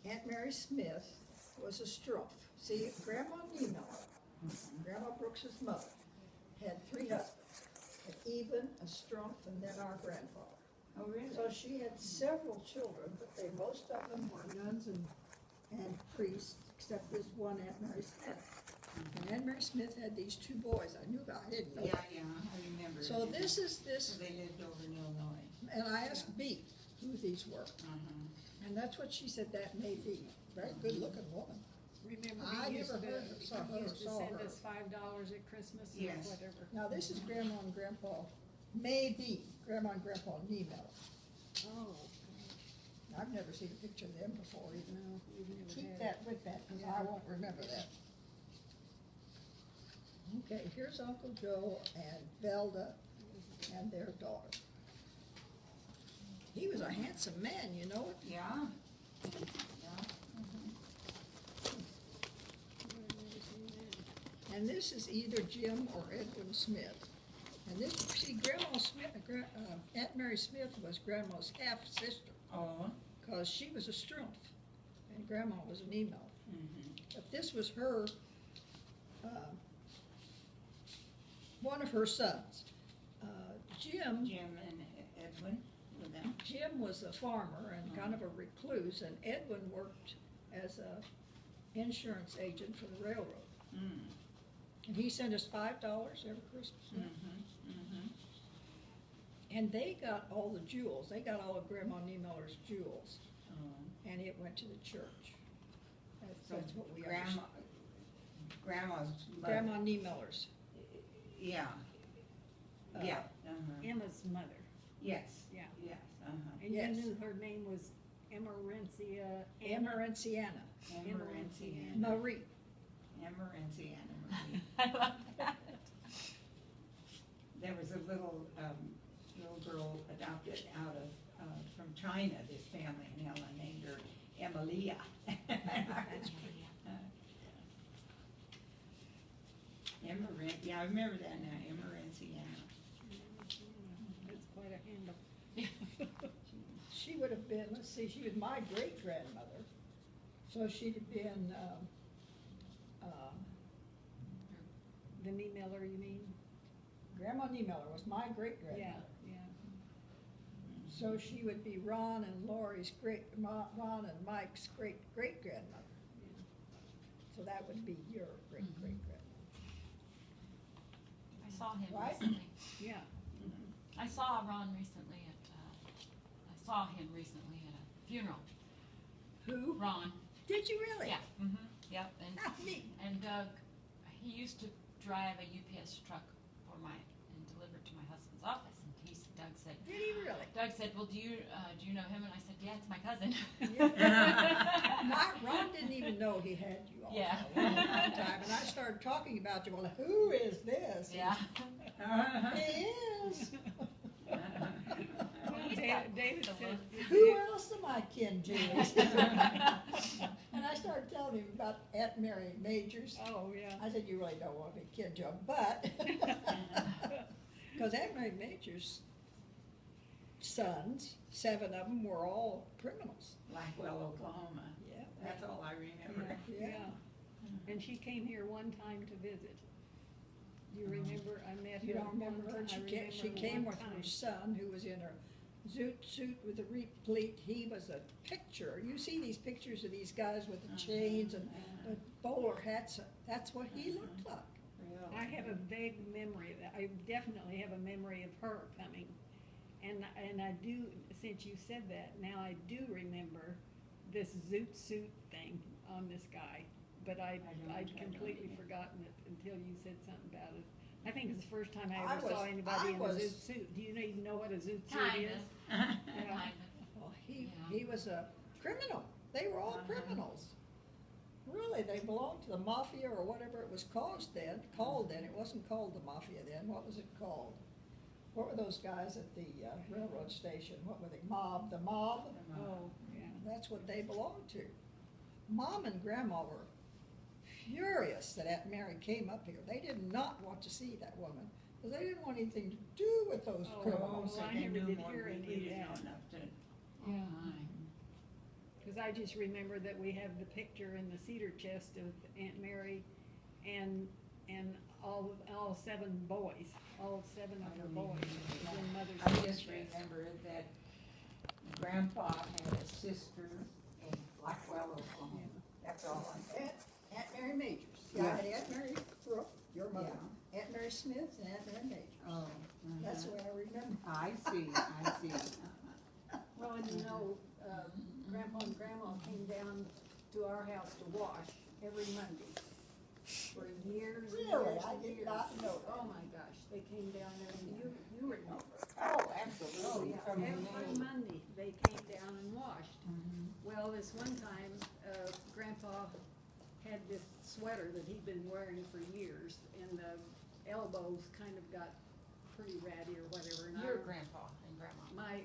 Aunt Mary Smith was a strumph. See, Grandma Niemiller, Grandma Brooks's mother, had 3 husbands, and even a strumph, and then our grandfather. Oh, really? So she had several children, but most of them were nuns and priests, except this one Aunt Mary Smith. And Aunt Mary Smith had these 2 boys. I knew about. I didn't know. Yeah, yeah, I remember. So this is So they lived over in Illinois. and I asked Beat who these were, and that's what she said that may be. Very good-looking woman. Remember, I he used never to, heard of some he used to saw send her. us $5 at Christmas or Yes. whatever. Now this is Grandma and Grandpa, maybe Grandma and Grandpa Niemiller. Oh, I've never seen a picture of them before either. no, we've never Keep had that it. with that, because Yeah. I won't remember that. Okay, here's Uncle Joe and Velda and their daughter. He was a handsome man, you know it? Yeah. And this is either Jim or Edwin Smith. And this, see, Grandma Smith, Aunt Mary Smith was Grandma's half-sister, Oh. because she was a strumph, and Grandma was an emo. Mm-hmm. But this was her, one of her sons. Jim Jim and Edwin with them. Jim was a farmer and kind of a recluse, and Edwin worked as a insurance agent for the railroad. Mm. And he sent us $5 every Christmas. And they got all the jewels. They got all of Grandma Niemiller's jewels, Oh. and it went to the church. So That's what we Grandma's mother. Grandma Niemiller's. Yeah. Uh, Yeah. Emma's mother, Yes. yeah. Yes. And Yes. you knew her name was Emerencia. Emerenciana. Emerenciana. Marie. Emerenciana Marie. I love that. There was a little girl adopted out of from China. This family in Ella named her Emilia. That's pretty. Yeah, I remember that now. Emerenciana. That's quite a handle. She would have been, let's see, she was my great-grandmother. So she'd have been, The Niemiller, you mean? Grandma Niemiller was my great-grandmother. Yeah. So she would be Ron and Lori's Ron and Mike's great-great-grandmother. So that would be your great-great-grandmother. I saw him Right? recently. Yeah. I saw Ron recently I saw him recently at a funeral. Who? Ron. Did you really? Yeah. Yep. How neat. And Doug, he used to drive a UPS truck for and deliver it to my husband's office. And Doug said, Did he really? Doug said, well, do you know him? And I said, yeah, it's my cousin. Ron didn't even know he had you all Yeah. for a long time, and I started talking about you. Well, who is this? Yeah. He is. David the said. look. Who else am I kin to? And I started telling him about Aunt Mary Majors. Oh, yeah. I said, you really don't want to be kin to him, but because Aunt Mary Major's sons, 7 of them were all criminals. Blackwell, Oklahoma. Yeah. That's all I remember. Yeah. And she came here one time to visit. You remember, I met her. You don't remember her? one She time. I came, she remember came one with her time. son, who was in her zoot suit with a replete. He was a picture. You see these pictures of these guys with the chains and the bowler hats. That's what he looked like. I have a vague memory of that. I definitely have a memory of her coming. And I do, since you said that, now I do remember this zoot suit thing on this guy. But I'd completely forgotten it until you said something about it. I think it's the first time I ever saw anybody in a zoot suit. Do you even know what a zoot suit Kinda. is? Kinda. Well, he was a criminal. They were all criminals. Really, they belonged to the mafia or whatever it was called then. It wasn't called the mafia then. What was it called? What were those guys at the railroad station? What were they? The mob? Oh, yeah. That's what they belonged to. Mom and Grandma were furious that Aunt Mary came up here. They did not want to see that woman, because they didn't want anything to do with those Oh, criminals. well, I they never knew did more hear than any we of didn't know that. enough to. Yeah. Oh, my. Because Cause I just remember that we have the picture in the cedar chest of Aunt Mary and all 7 boys, all 7 of her boys in Mother's I cedar just chest. remember that Grandpa had a sister in Blackwell, Oklahoma. That's all I know. Aunt Mary Majors. Yeah. I had Aunt Mary Brooke, your mother, Aunt Mary Smith, and Aunt Mary Majors. Oh, That's the way I remember. I see, I see. Well, and you know, Grandpa and Grandma came down to our house to wash every Monday for years and Really? years I and did years. not know that. Oh my gosh, they came down there and you remember. Oh, Oh, absolutely. yeah, From every the name. Monday they came down and washed. Mhm. Well, this one time, Grandpa had this sweater that he'd been wearing for years and the elbows kind of got pretty ratty or whatever. And Your grandpa and grandma. My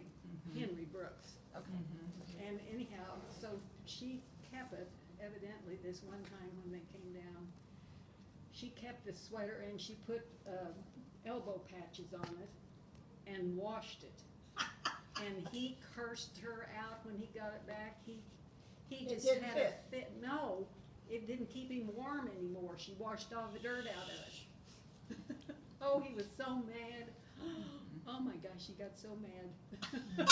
Henry Brooks. Okay. Mhm. And anyhow, so she kept it, evidently this one time when they came down. She kept the sweater and she put elbow patches on it and washed it. And he cursed her out when he got it back. He It just didn't had a fit. No, it didn't keep him warm anymore. She washed all the dirt out of it. Oh, he was so mad. Oh my gosh, he got so mad.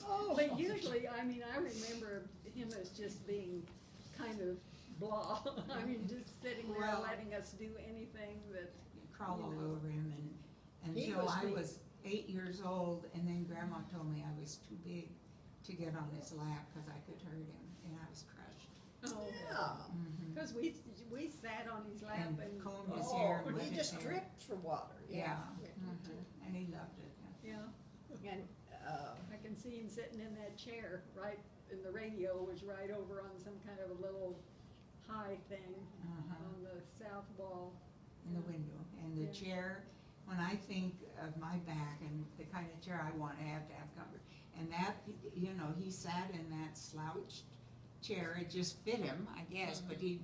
Oh. But usually, I mean, I remember him as just being kind of blah. I mean, just sitting there Well- letting us do anything that, Crawl all over him and He until was I big. was 8 years old, and then Grandma told me I was too big to get on his lap because I could hurt him, and I was crushed. oh, Yeah. Mhm. because we sat on his lap And and, combed his Oh, hair and wet he his just hair. dripped from water, Yeah, yeah. mhm. And he loved it. yeah, and Uh, I can see him sitting in that chair, right, and the radio was right over on some kind of a little high thing Uh-huh. on the south wall. In the window, and the Yeah. chair, when I think of my back and the kind of chair I want, I have to have comfort. And that, you know, he sat in that slouched chair, it just fit him, I guess, but it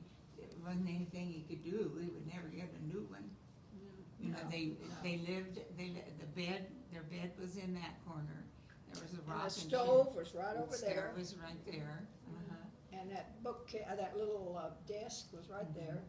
wasn't anything he could do, he would never get a new one. You know, No, their bed was in that corner, there was a and rocking the chair. stove was right The over stair there, was right there, uh-huh. and that that little desk was right there.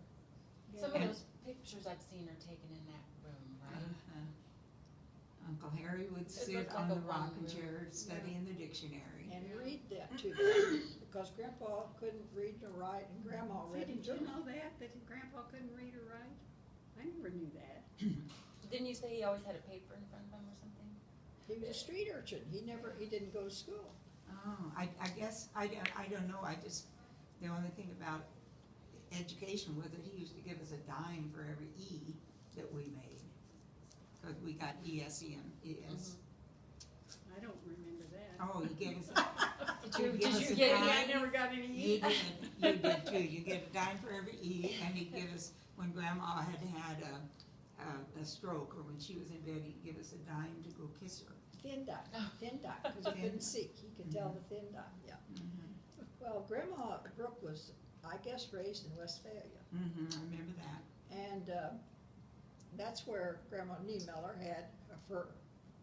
Some of And- those pictures I've seen are taken in that room, right? Uh-huh. Uncle Harry would sit looked on like the a rocking one-room. chair studying the dictionary. And read that to them, because Grandpa couldn't read nor write, and Grandma See, read did it you to him. know that Grandpa couldn't read or write? I never knew that. Didn't you say he always had a paper in front of him or something? He was a street urchin, he didn't go to school. Oh, I guess, I don't know, the only thing about education was that he used to give us a dime for every E that we made. Cause we got ESEM, ES. I don't remember that. Oh, he gave us, Did give you us a get dime. any? I never got any. You did too, you get a dime for every E, and he'd give us, when Grandma had a stroke, or when she was in bed, he'd give us a dime to go kiss her. Thin dime, because he couldn't see, he could tell the thin dime, yeah. Mm-hmm, Well, Grandma Brooke was, I guess, raised in Westphalia, I remember that. and that's where Grandma Niemiller had her,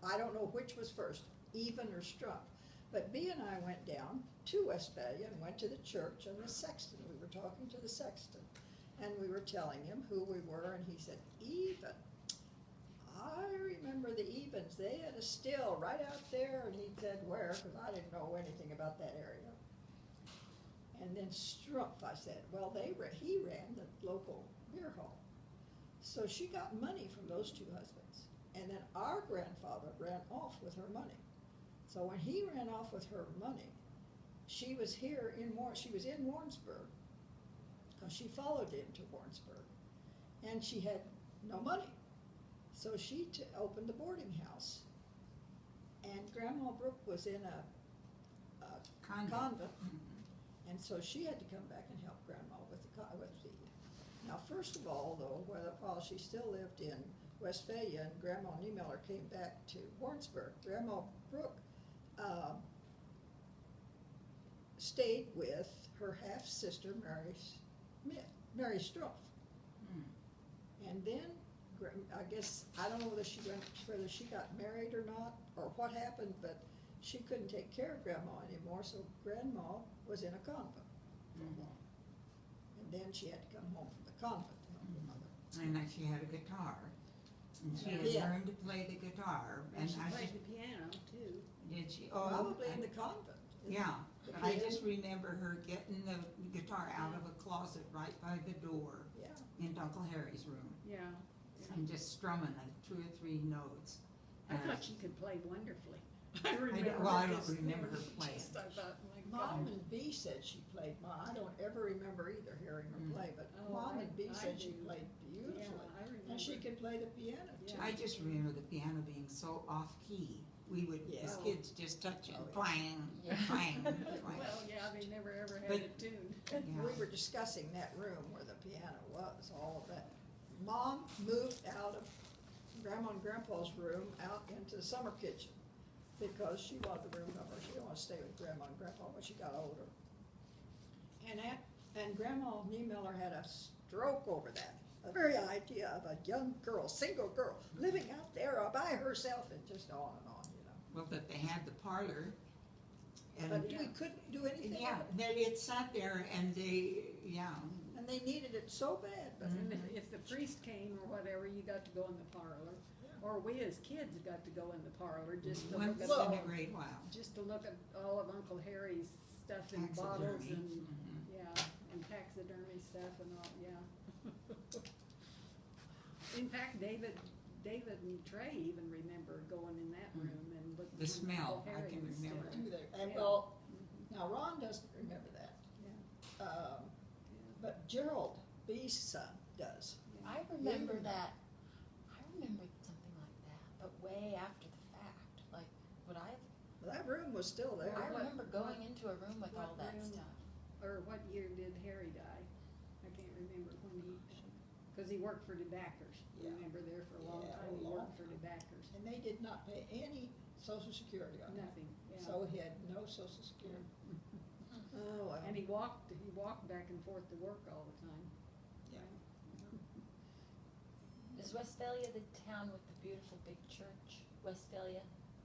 I don't know which was first, even or Strump. But Bea and I went down to Westphalia and went to the church and the sexton. We were talking to the sexton, and we were telling him who we were, and he said, even. I remember the Evens, they had a still right out there, and he said where, because I didn't know anything about that area. And then Strumpf, I said, well, he ran the local beer hall. So she got money from those two husbands. And then our grandfather ran off with her money. So when he ran off with her money, she was here she was in Warrensburg, because she followed him to Warrensburg. And she had no money. So she opened the boarding house. And Grandma Brooke was in a convent. Mhm. And so she had to come back and help Grandma with the. Now, first of all, though, while she still lived in Westphalia and Grandma Niemiller came back to Warrensburg, Grandma Brooke stayed with her half-sister, Mary Strumpf. Mm. And then, I guess, I don't know whether she got married or not, or what happened, but she couldn't take care of Grandma anymore, so Grandma was in a convent for a while. And then she had to come home from the convent to help her mother. And then she had a guitar, and she had Yeah. learned to play the guitar, And and she I played just, the piano too. did she? Probably in the convent. Yeah, The but I piano. just remember her getting the guitar out of a closet right by the door Yeah, into Uncle Harry's room, Yeah. and just strumming like 2 or 3 notes. I And thought she could play wonderfully. I remember. well, I don't this remember her thing, playing. just, I thought, my Mom God. and Bee said she played, I don't ever remember either hearing her play, but Oh, Mom I- and Bee I said she do. played Yeah, beautifully. I remember. And she could play the piano too. Yeah. I just remember the piano being so off-key. We would, as Yeah. kids, just touch it, Oh, yeah. clang, Yeah. clang, clang. Well, yeah, they never ever had But- it tuned. Yeah. We were discussing that room where the piano was, all of that. Mom moved out of Grandma and Grandpa's room out into the summer kitchen because she wanted the room number. She didn't want to stay with Grandma and Grandpa when she got older. And Grandma Niemiller had a stroke over that. The very idea of a young girl, single girl, living out there all by herself and just on and on, you know. Well, that they had the parlor, and, But we couldn't do anything. yeah, that it sat there and they, yeah. And they needed it so bad, but And if the priest came or whatever, you got to go in the parlor. Or we as kids got to go in the parlor just to Once look at, in a great while. just to look at all of Uncle Harry's stuff in bottles Taxidermy. and, Mhm. yeah, and taxidermy stuff and all, yeah. In fact, David and Trey even remember going in that room and looking. The at smell, Uncle I Harry can and stuff. remember. do there. And Yeah. well, Mhm. now Ron doesn't remember that. Yeah. But Gerald, B's son, does. I remember that, I remember something like that, but way after the fact, like, would I, That room was still there. I What- remember going into a room with what all that room? stuff. Or what year did Harry die? I can't remember when he, cause he worked for the Backers. Yeah. Remember there for a long Yeah, time, he a long worked for the Backers. And they did not pay any social security on that. Nothing, yeah. So he had no social security. Oh, well. And he walked back and forth to work all the time. Yeah. Is Westphalia the town with the beautiful big church, Westphalia?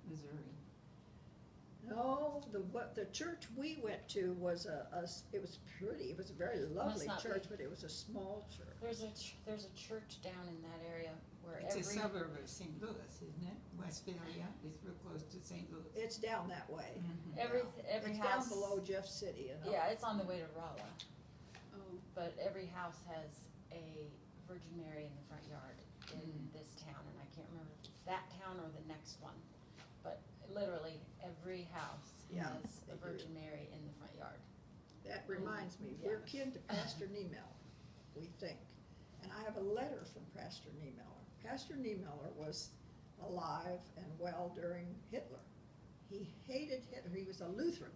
Missouri. No, the church we went to was it was pretty, it was a very lovely not church, be. but it was a small church. There's a church down in that area where It's a every, suburb of St. Louis, isn't it? Westphalia is real close to St. Louis. It's down that way. Mhm. every It's house. down below Jeff City and all. Yeah, it's on the way to Rolla, Oh, but every house has a Virgin Mary in the front yard in this town, and I can't remember if it's that town or the next one. But literally, every house Yeah, has they a do. Virgin Mary in the front yard. That reminds me, Yeah. we're kin to Pastor Niemiller, we think. And I have a letter from Pastor Niemiller. Pastor Niemiller was alive and well during Hitler. He hated Hitler, he was a Lutheran.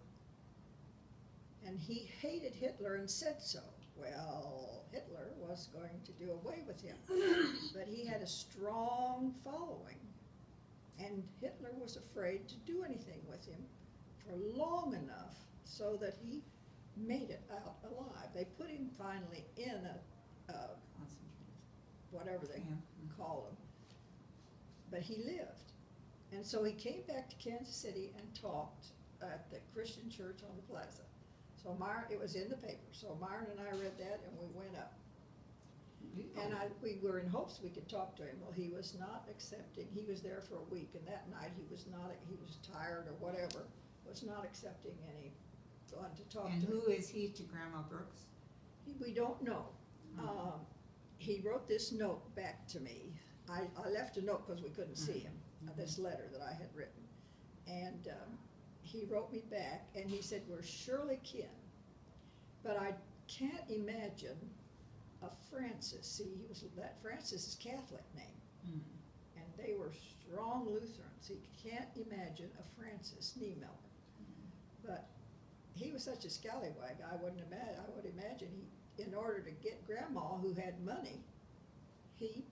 And he hated Hitler and said so. Well, Hitler was going to do away with him. But he had a strong following. And Hitler was afraid to do anything with him for long enough so that he made it out alive. They put him finally in a Concentrated. whatever they Yeah. call him, but he lived. And so he came back to Kansas City and talked at the Christian church on the plaza. So it was in the paper, so Myron and I read that and we went up. And we were in hopes we could talk to him. Well, he was not accepting, he was there for a week, and that night he was tired or whatever, was not accepting anyone to talk to And him. who is he to Grandma Brooks? We don't know. Mhm. He wrote this note back to me. I left a note because we couldn't see him, this letter that I had written. And he wrote me back and he said, we're surely kin, but I can't imagine a Francis. See, Francis is Catholic name, Mhm. and they were strong Lutherans. He can't imagine a Francis Niemiller. But he was such a scallywag, I would imagine in order to get Grandma, who had money, he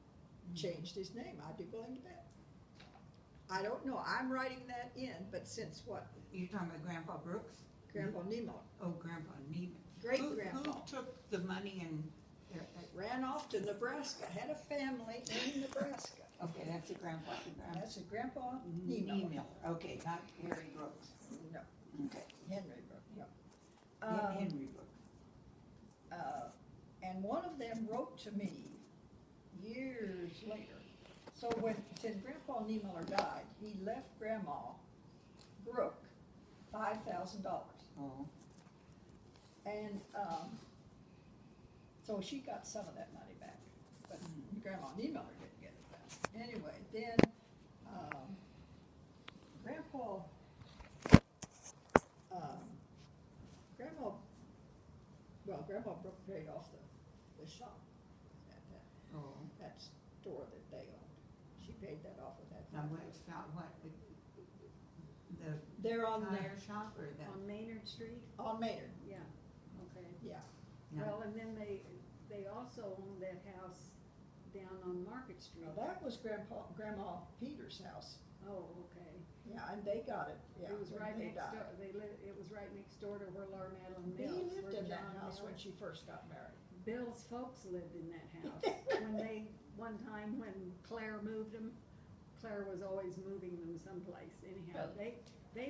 changed his name. I'd be willing to bet. I don't know, I'm writing that in, but since what, You're talking about Grandpa Brooks? Grandpa Niemiller, Oh, Grandpa Neiman. great-grandpa. Who took the money and ran off to Nebraska, had a family in Nebraska. Okay, that's a grandpa, That's a Grandpa Nee Niemiller. Miller. Okay, not Harry Brooks. No, Okay. Henry Brooks, no. Henry Brooks. And one of them wrote to me years later. So since Grandpa Niemiller died, he left Grandma Brooke $5,000. Oh. And, so she got some of that money back, but Grandma Niemiller didn't get it back. Anyway, then, Grandpa Brooke paid off the shop at that store that they owned. She paid that off with that. Now, what, the They're on tire shop or the? On Maynard Street? on Maynard, Yeah, okay. yeah. No. Well, and then they also owned that house down on Market Street. Now, that was Grandma Peters' house. Oh, okay. Yeah, and they got it, yeah, It was when right they next door, died. it was right next door to where Laura Madeline He Mills. lived where in that John house when Mills- she first got married. Bill's folks lived in that house. One time when Claire moved them, Claire was always moving them someplace anyhow. They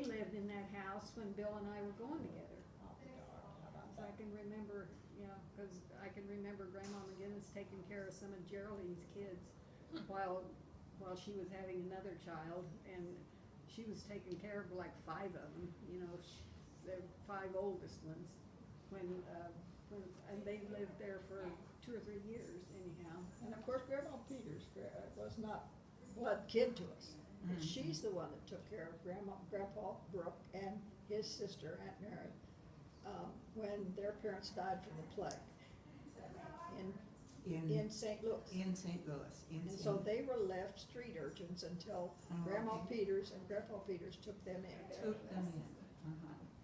lived in that house when Bill and I were going together. I'll be darned, how about So I that? can remember, cause I can remember Grandma McGinnis taking care of some of Geraldine's kids while she was having another child, and she was taking care of like 5 of them, the 5 oldest ones, and they lived there for 2 or 3 years anyhow. And of course, Grandma Peters was not blood kin to us. But Mhm. she's the one that took care of Grandpa Brooke and his sister, Aunt Mary, when their parents died from the plague in St. Louis. In St. Louis. And so they were left street urchins until Oh, Grandma okay. Peters and Grandpa Peters took them in. Took them in.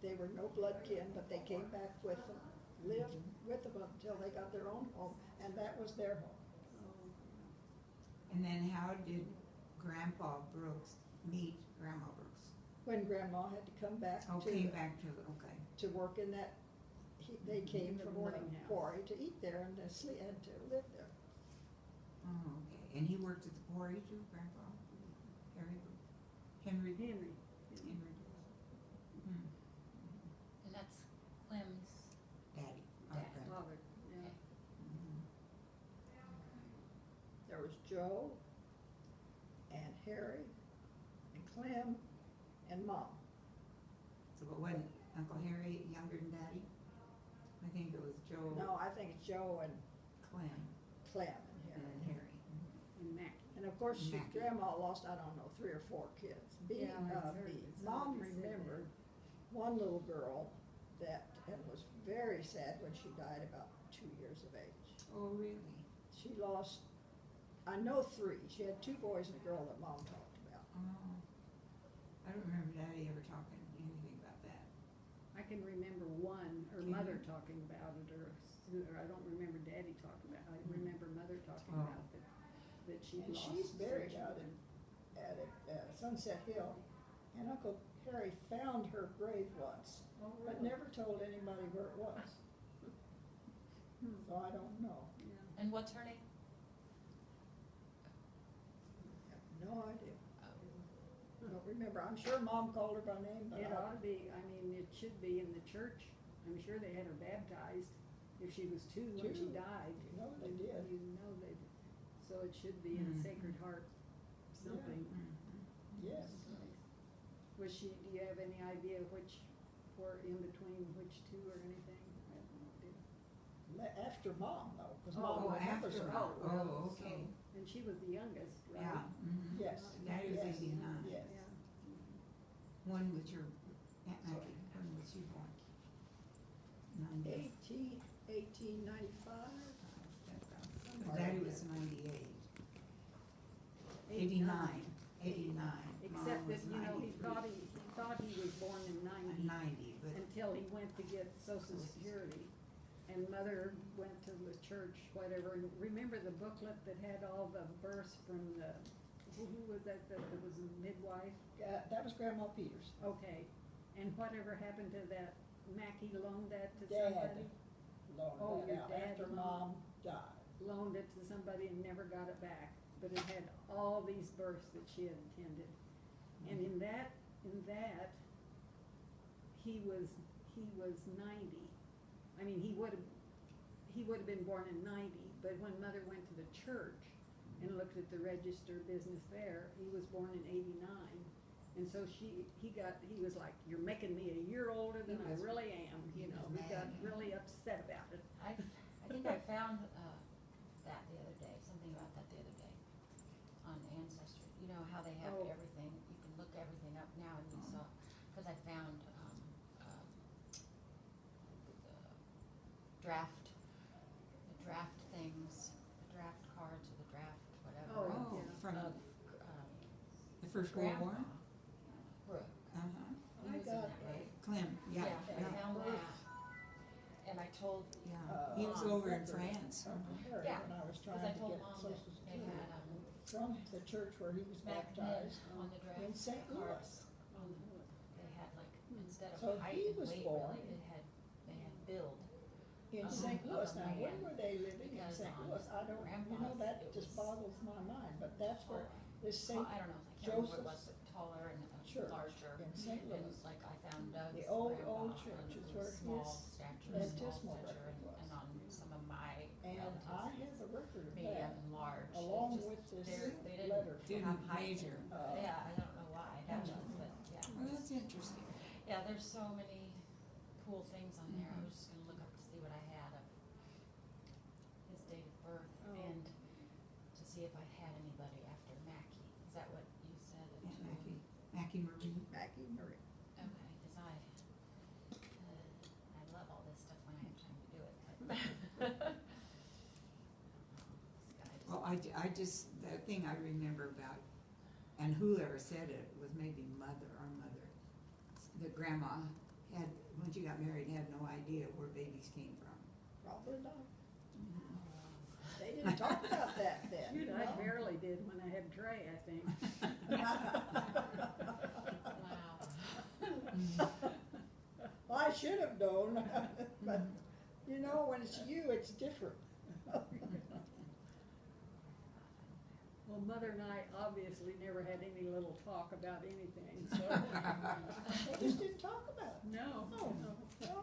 They were no blood kin, but they came back with them, lived with them until they got their own home, and that was their home. And then how did Grandpa Brooks meet Grandma Brooks? When Grandma had to come back Oh, to came back to, okay. to work in that, they came The from boarding the house. quarry to eat there and to sleep and to live there. Oh, okay. And he worked at the quarry too, Grandpa? Harry Brooks? Henry? Henry. Henry Brooks. Hmm. And that's Clem's Daddy. Oh, Dad. Grandpa. Father, yeah. Mhm. There was Joe and Harry and Clem and Mom. So, but wasn't Uncle Harry younger than Daddy? I think it was Joe. No, I think it's Joe and Clem Clem and Harry. and Harry. And Mac. And of course, Mackie. Grandma lost, I don't know, 3 or 4 kids. Yeah, I've heard that Mom somebody said that. remembered one little girl and was very sad when she died about 2 years of age. Oh, really? She lost, I know 3. She had 2 boys and a girl that Mom talked about. Oh. I don't remember Daddy ever talking anything about that. I can remember one, or Can Mother you? talking about it, or I don't remember Daddy talking about it. I remember Mother talking Oh. about that she And lost. she's buried some out children. at Sunset Hill. And Uncle Harry found her grave once, Oh, but really? never told anybody where it was. Hmm. So I don't know. Yeah. And what's her name? I have no idea. Don't remember. I'm sure Mom called her by name, but It ought to be, it should be in the church. I'm sure they had her baptized if she was 2 when she 2. died. You know they did. You know they did. So it should be in Mhm. Sacred Heart something. Yes. Was she, do you have any idea which, or in between which 2 or anything? I have no idea. After Mom, though, because Oh, Mom remembers after her. Mom. well, Oh, so- okay. And she was the youngest, right? Yeah. Mhm. Yes. Daddy was Yes. 89. Yes. Yeah. When was your, Aunt Maggie, when was you born? 1895. Daddy was 98. 89. 89. Except Mom that, was he 93. thought he was born in 90 90, but until he went to get Social Security. And Mother went to the church, whatever, and remember the booklet that had all the births from who was that was a midwife? That was Grandma Peters. Okay, and whatever happened to that, Mackie loaned that to Dad somebody? loaned Oh, that your out dad after loaned. Mom died. loaned it to somebody and never got it back, but it had all these births that she had attended. And in that, he was 90. I mean, he would have been born in 90, but when Mother went to the church and looked at the register business there, he was born in 89. And so he was like, "You're making me a year older than I really am," you know. He got really upset about it. I think I found, that the other day, something about that the other day, on Ancestry. You know how they have Oh. everything, you can look everything up now, and you saw, cause I found, the draft things, the draft cards, or the draft whatever. Oh, Oh, yeah. from Of, the First World War? Grandpa, Bruch. Uh-huh. He I was in got that, right? Clem, yeah, I yeah, found Bruch. that, and I told, yeah. He was over in France. Her, Yeah, when I was cause trying I to told get Mom that Social they Security had, from the church where he was McGinnis baptized on the draft in St. Louis. cards. They had like, instead of So height he and was weight, born really, they had build. In Of St. a Louis. Now, man, when were they living in because St. on Louis? I don't, you know, Grandpa's, that it just was- boggles my mind, but that's where this Well, St. I don't know, I can't remember what it was, Joseph's but taller and Church larger. in St. And Louis. like I found Doug's The old grandpa, church and is it where was small his stature, baptismal and record was. on some of my And relatives, I have a record of medium that, and large. It along just- with this they didn't letter Didn't from, height. measure. Yeah, I don't know why that was, but yeah. Well, that's interesting. Yeah, there's so many cool things on there. I was just gonna look up to see what I had of his date of birth Oh. and to see if I had anybody after Mackie. Is that what you said? Yeah, Mackie Marie. Mackie Marie. Okay, cause I love all this stuff when I have time to do it, but. This guy just- Well, I just, the thing I remember about, and whoever said it was maybe our mother, that grandma had, when she got married, had no idea where babies came from. Probably not. They didn't talk about that then. Shoot, I no. barely did when I had Trey, I think. Wow. Well, I should have known, but, you know, when it's you, it's different. Well, Mother and I obviously never had any little talk about anything, so. They just didn't talk about it. No, Oh, no. no.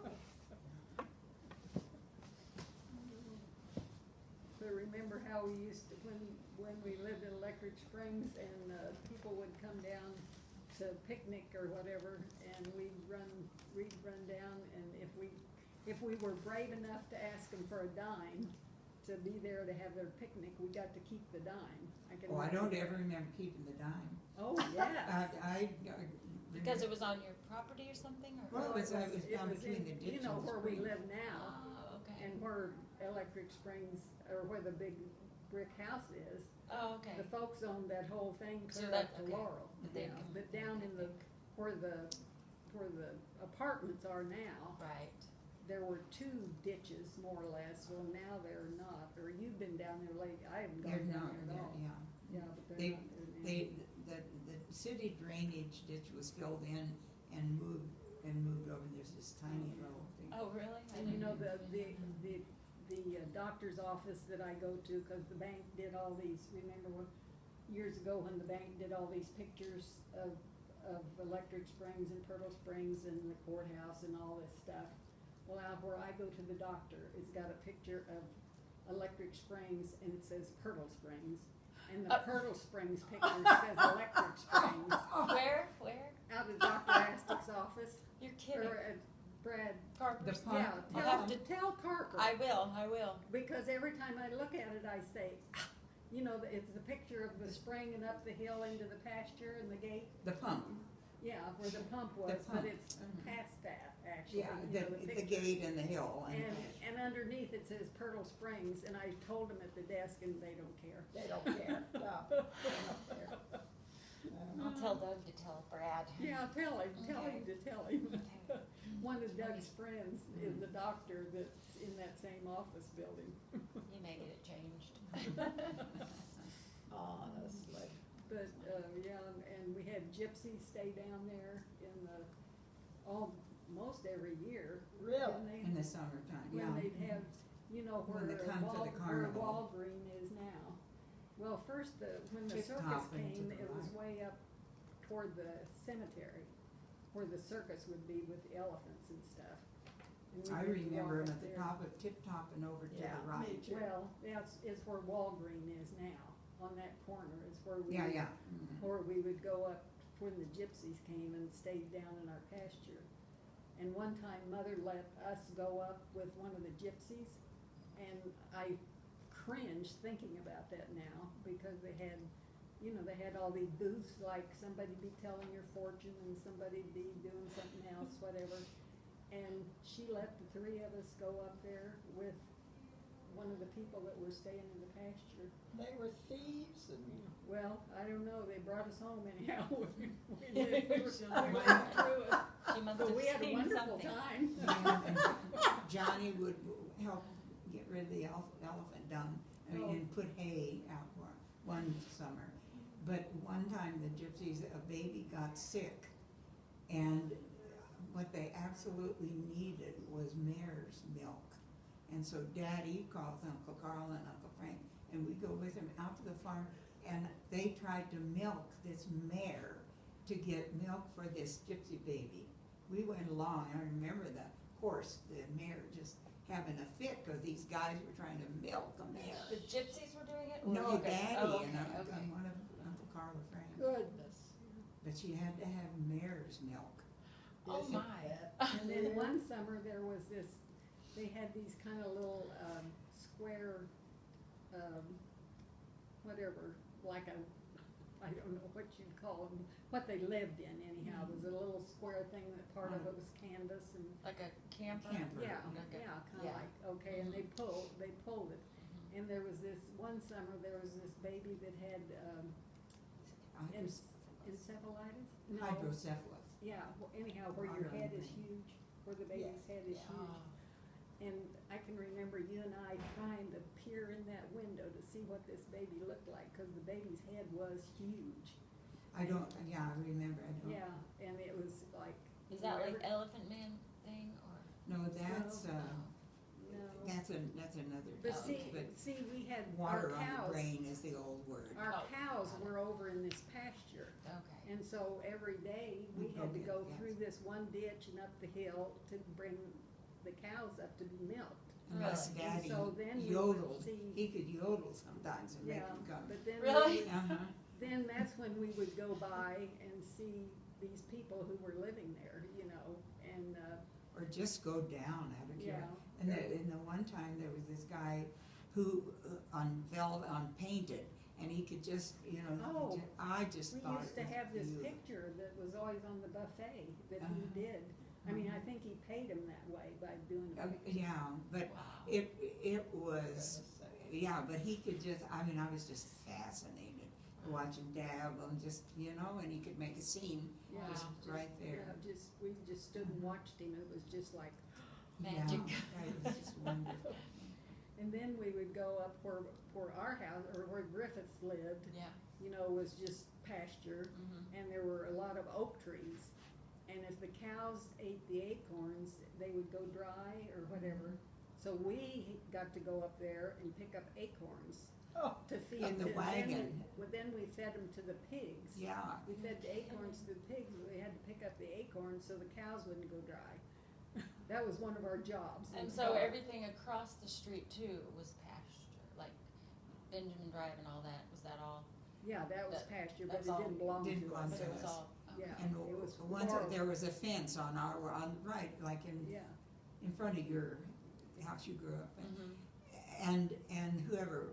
But remember how we used to, when we lived in Electric Springs and, people would come down to picnic or whatever, and we'd run down, and if we were brave enough to ask them for a dime to be there to have their picnic, we got to keep the dime. Oh, I don't ever remember keeping the dime. Oh, yeah. Because it was on your property or something, or? Well, it was down in, between the ditch you know, and the where we spring. live now, Oh, okay. and where Electric Springs, or where the big brick house is. Oh, okay. The folks owned that whole thing So clear that- up to okay. Laurel. But they Yeah, can- but down in the, where the apartments are now, Right. there were two ditches, more or less. Well, now they're not, or you've been down there lately. I haven't They're gone down not, there at all. yeah. Yeah, but they're They- not there now. The city drainage ditch was filled in and moved over, and there's this tiny little thing. Oh, really? I And you know, didn't the even- doctor's office that I go to, cause the bank did all these, remember years ago when the bank did all these pictures of Electric Springs and Turtle Springs and the courthouse and all this stuff. Well, out where I go to the doctor, it's got a picture of Electric Springs and it says Turtle Springs. And the Turtle Springs picture says Electric Springs. Where? Out of Dr. Astick's office, You're kidding. or at Brad, Carpenter's. The pump. yeah, I'll have to- tell Carper. I will. Because every time I look at it, I say, "Ah," you know, it's the picture of the spring and up the hill into the pasture and the gate. The pump, Yeah, where the pump was, pump. but it's past that, actually. yeah, you know, the picture. gate and the hill And underneath it says Turtle Springs, and I told them at the desk, and they don't care. They don't care, no, they don't care. I'll tell Doug to tell Brad. Yeah, tell him to tell him. Okay. One of Doug's friends is the doctor that's in that same office building. You may get it changed. Honestly. But, yeah, and we had Gypsy stay down there in almost every year. Really? When they- in the summertime, yeah. When they'd have, You know When where they come to the where carnival. Walgreen is now. Well, first, when the Tip circus top and to came, the it was right. way up toward the cemetery, where the circus would be with the elephants and stuff. And we I would remember walk them up at the there. top of Tip Top and over to Yeah, the me right. too. Well, it's where Walgreen is now, on that corner is where we. Yeah, would- yeah. Mhm. Or we would go up when the gypsies came and stayed down in our pasture. And one time Mother let us go up with one of the gypsies, and I cringe thinking about that now, because they had, they had all these booths, like somebody be telling your fortune and somebody be doing something else, whatever. And she let the three of us go up there with one of the people that were staying in the pasture. They were thieves and. Well, I don't know, they brought us home anyhow. We lived through, She we must went have- through it, She must but have we had a seen wonderful something. time. Yeah, and Johnny would help get rid of the elephant dung, Oh. and put hay out for one summer. But one time the gypsies, a baby got sick, and what they absolutely needed was mare's milk. And so Daddy calls Uncle Carl and Uncle Frank, and we go with him out to the farm, and they tried to milk this mare to get milk for this gypsy baby. We went along, I remember the horse, the mare just having a fit, because these guys were trying to milk a mare. The gypsies were doing it? Or No, you guys? Daddy Oh, and okay, okay. one of Uncle Carl and Frank. Goodness. But she had to have mare's milk. Oh Isn't my. that And then one summer, there was this, they had these kind of little, square, whatever, like I don't know what you'd call them, what they lived in anyhow. It was a little square thing that part of it was canvas and, Like a camper? Camper. yeah, Okay. yeah, kinda Yeah. like, okay, and they pulled it. Mhm. And there was this, one summer, there was this baby that had, encephalitis? No. Hydrocephalus. Yeah, anyhow, where your head is huge, where the baby's head is huge. Oh. And I can remember you and I trying to peer in that window to see what this baby looked like, cause the baby's head was huge. I don't, yeah, I remember, I don't. Yeah, and it was like. Is that like wherever- Elephant Man thing, or? No, that's, No. that's another, But Oh, see, but we had our water on the cows, brain is the old word. our Oh, cows got it. were over in this pasture. Okay. And so every day, we We'd had to go go get- yes. through this one ditch and up the hill to bring the cows up to be milked. Unless Really? And Daddy so then we would yodeled, see- he could yodel sometimes and make Yeah, them come. but then. Really? we would- Uh-huh. Then that's when we would go by and see these people who were living there, and, Or just go down out of yeah. curiosity. And the one time, there was this guy who, on painted, and he could just, Oh, I just We thought used it to was have this beautiful. picture that was always on the buffet that he Uh-huh. did. I mean, I think he paid him that way by doing it. Yeah, but Wow. it was, yeah, but he could just, I was just fascinated watching Dad, and just, and he could make a scene Yeah, just right there. Yeah, we just stood and watched him, it was just like, Magic. Yeah, it was just wonderful. and then we would go up where our house, or where Griffiths lived, Yeah. was just pasture, Mhm. and there were a lot of oak trees. And if the cows ate the acorns, they would go dry or whatever. So we got to go up there and pick up acorns Oh, to feed. In the to- wagon. Then we fed them to the pigs. Yeah, We fed the acorns to the pigs, we had to pick up the acorns so the cows wouldn't go dry. That was one of our jobs. And so everything across the street too was pasture, like Benjamin Drive and all that, was that all? Yeah, that was that- pasture, but that's it all- didn't belong didn't to belong us. But to it was us. all, okay. Yeah. and it was once horrible. there was a fence on right, like Yeah, in front of your house you grew up in. Mhm. And whoever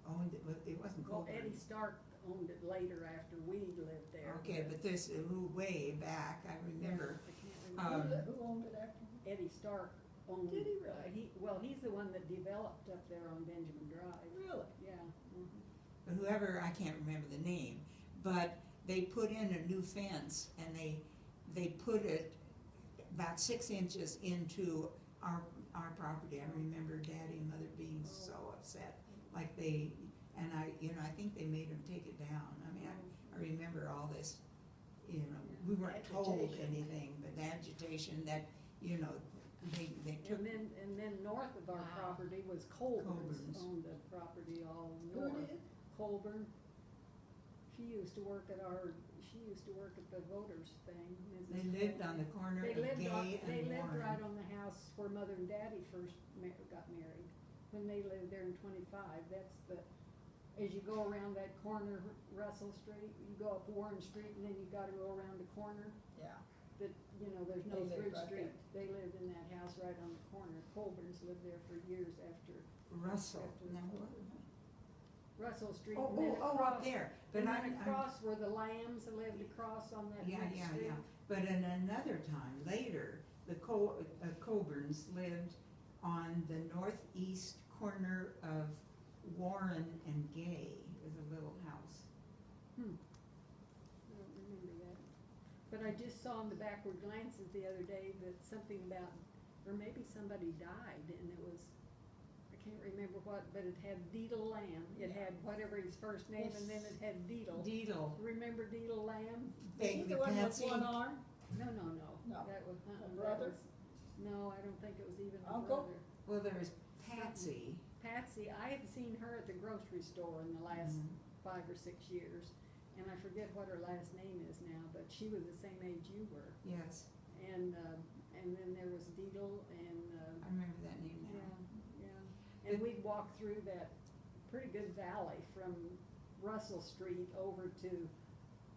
owned it, it wasn't well, Colburn. Eddie Stark owned it later after we lived there. Okay, but this, way back, I remember, I can't remember. who owned it after? Eddie Stark owned. Did he really? He's the one that developed up there on Benjamin Drive. Really? Yeah. Mhm. but whoever, I can't remember the name, but they put in a new fence, and they put it about 6 inches into our property. I remember Daddy and Mother being so upset, like and I think they made them take it down. I remember all this, we weren't told Agitation. anything, but the agitation that, They took, And then north of our Wow. property was Colburn's, Colburn's. owned the property all Who north. did? Colburn. She used to work at the voters thing. they Mrs. lived on the Colburn. corner They of lived on, Gay they and lived right Warren. on the house where Mother and Daddy first got married, when they lived there in 25. That's as you go around that corner, Russell Street, you go up Warren Street and then you gotta go around the corner, Yeah. that, there's no They lived through right street. They lived in that house right on the corner. Colburn's lived there for years after Russell, After- no, Russell Street. oh, And then up across- there, but And I'm, then across where the Lambs lived across on that yeah, next yeah, street. yeah. But in another time, later, the Coburns lived on the northeast corner of Warren and Gay, is a little house. I don't remember that. But I just saw in the backward glances the other day that something about, or maybe somebody died and it was, I can't remember what, but it had Deedle Lamb. It had whatever his first name and then it had Deedle. Deedle, Remember Deedle Lamb? Is he Baby the one with Patsy. one arm? No. No. That was, A that brother? was- No, I don't think it was even a Uncle? brother. Well, there's Patsy. Patsy, I have seen her at the grocery store in the last Mhm. 5 or 6 years, and I forget what her last name is now, but she was the same age you were. Yes, And then there was Deedle, and, I remember that name yeah, now. yeah. And we'd walk through that pretty good valley from Russell Street over to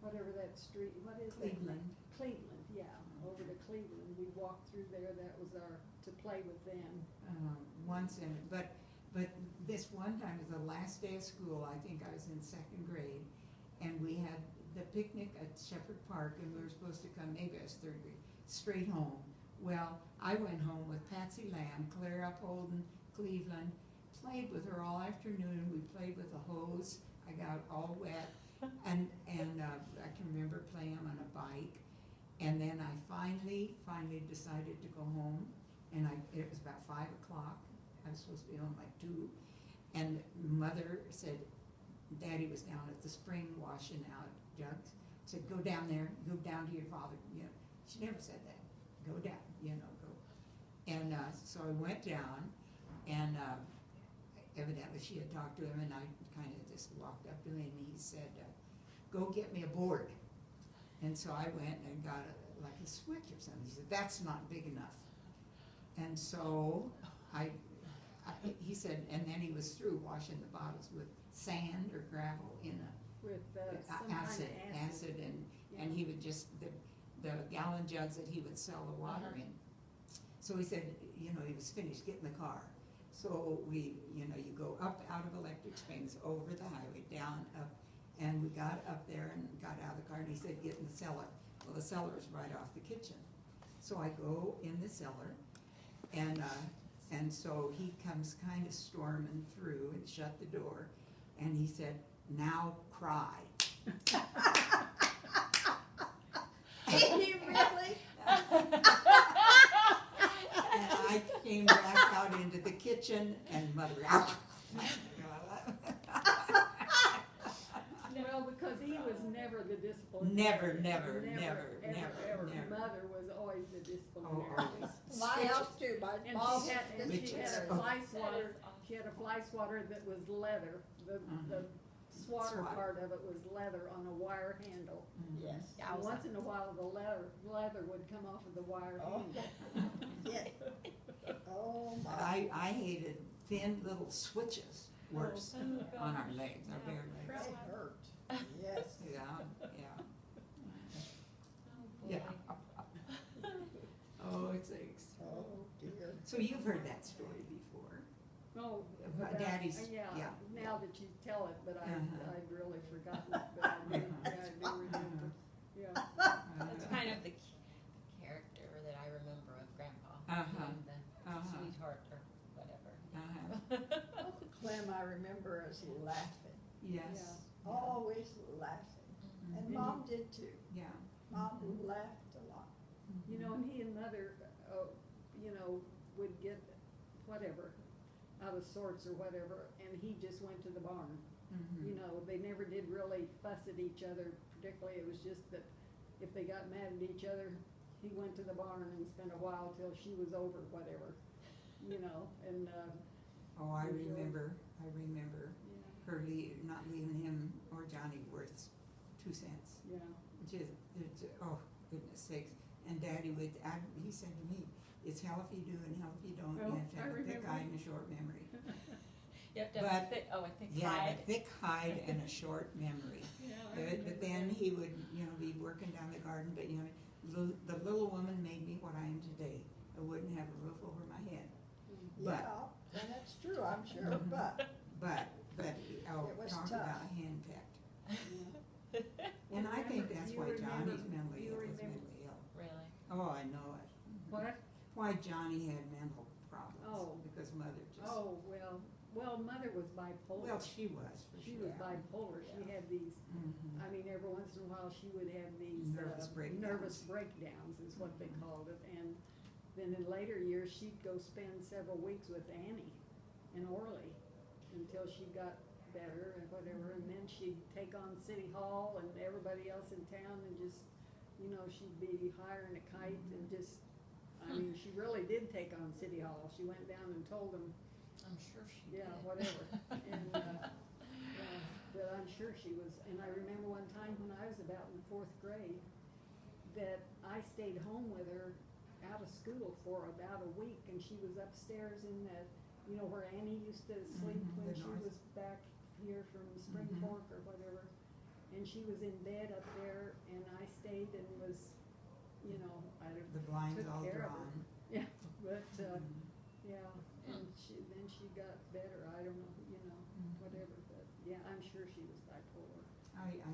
whatever that street, what is that? Cleveland. Cleveland, yeah, over to Cleveland. We'd walk through there, that was to play with them. Once in, but this one time was the last day of school, I think I was in second grade, and we had the picnic at Shepherd Park, and we were supposed to come, maybe I was third grade, straight home. Well, I went home with Patsy Lamb, Claire Upholden, Cleveland, played with her all afternoon, we played with a hose, I got all wet, and I can remember playing on a bike, and then I finally decided to go home, and it was about 5 o'clock, I was supposed to be home like 2, and Mother said, Daddy was down at the spring washing out jugs, said, go down there, go down to your father, she never said that, go down, go. And so I went down, and evidently she had talked to him, and I kind of just walked up to him, and he said, go get me a board. And so I went and got like a switch or something. He said, that's not big enough. And so he said, and then he was through washing the bottles with sand or gravel in With some acid, kind of acid. and he would just, the gallon jugs that he would sell the water in. So he said, he was finished, get in the car. So we, you go up out of Electric Springs, over the highway, down, up, and we got up there and got out of the car, and he said, get in the cellar. Well, the cellar is right off the kitchen. So I go in the cellar, and so he comes kind of storming through and shut the door, and he said, now cry. Did he really? And I came back out into the kitchen, and Mother, Well, because he was never the disciplinarian. Never. Ever. Mother was always the disciplinarian. always. My house too, my And mom. she had a fly swatter, she had a fly swatter that was leather, the swatter Swatter. part of it was leather on a wire handle. Yes. And once in a while, the leather would come off of the wire Oh. handle. Yeah. Oh, But my. I hated thin little switches worse on our legs, our bare legs. It hurt. Yes. Yeah. Yeah. Oh, it aches. Oh, dear. So you've heard that story before. Oh, About Daddy's- yeah, yeah. now that you tell it, but Uh-huh. I'd really forgotten it, but I do remember, yeah. That's kind of the character that I remember of Grandpa. Uh-huh. Being the Uh-huh. sweetheart or whatever. Uncle Clem, I remember as laughing, Yes. always laughing. And Mhm. Mom did too. Yeah. Mom laughed a lot. You know, and he and Mother, would get whatever, out of sorts or whatever, and he just went to the barn. Mhm. They never did really fuss at each other particularly, it was just that if they got mad at each other, he went to the barn and spent a while till she was over whatever, you know, and, Oh, I Enjoy. remember yeah, her not leaving him or Johnny worth 2 cents. yeah. Oh, goodness sakes. And Daddy would, he said to me, it's hell if you do and hell if you don't. Oh, You have to I have a thick remember. eye and a short memory. You have to have a But- thick, oh, I think Yeah, hide. a thick hide and a short memory. Yeah, I But remember then that. he would, you know, be working down the garden, but you know, the little woman made me what I am today. I wouldn't have a roof over my head. But- Yeah, and that's true, I'm sure, Mhm. but, But, oh, It was talk tough. about henpecked. Yeah. And I think Remember- that's you why remember- Johnny's mentally you ill, was remember- mentally ill. Really? Oh, I know it. What? Why Johnny had mental problems. Oh. Because mother just, Oh, well, mother was bipolar. well, she was, for She sure. was bipolar, she Yeah. had these, Mhm. I mean, every once in a while, she would have these. Nervous breakdowns. Nervous breakdowns is what they called it, and then in later years, she'd go spend several weeks with Annie in Orly until she got better and whatever, and then she'd take on City Hall and everybody else in town and just, you know, she'd be hiring a kite and just, I mean, she really did take on City Hall. She went down and told them, I'm sure she did. yeah, whatever, and, yeah, but I'm sure she was, and I remember one time when I was about in 4th grade, that I stayed home with her out of school for about a week, and she was upstairs in that, you know, where Annie used to sleep Mhm, when the she north. was back here from Spring Mhm. Fork or whatever, and she was in bed up there, and I stayed and was, you know, The blinds took all care of her. drawn. yeah, but, Mhm. yeah, and then she got better, I don't know, you know, Mhm. whatever, but, yeah, I'm sure she was bipolar. Yeah.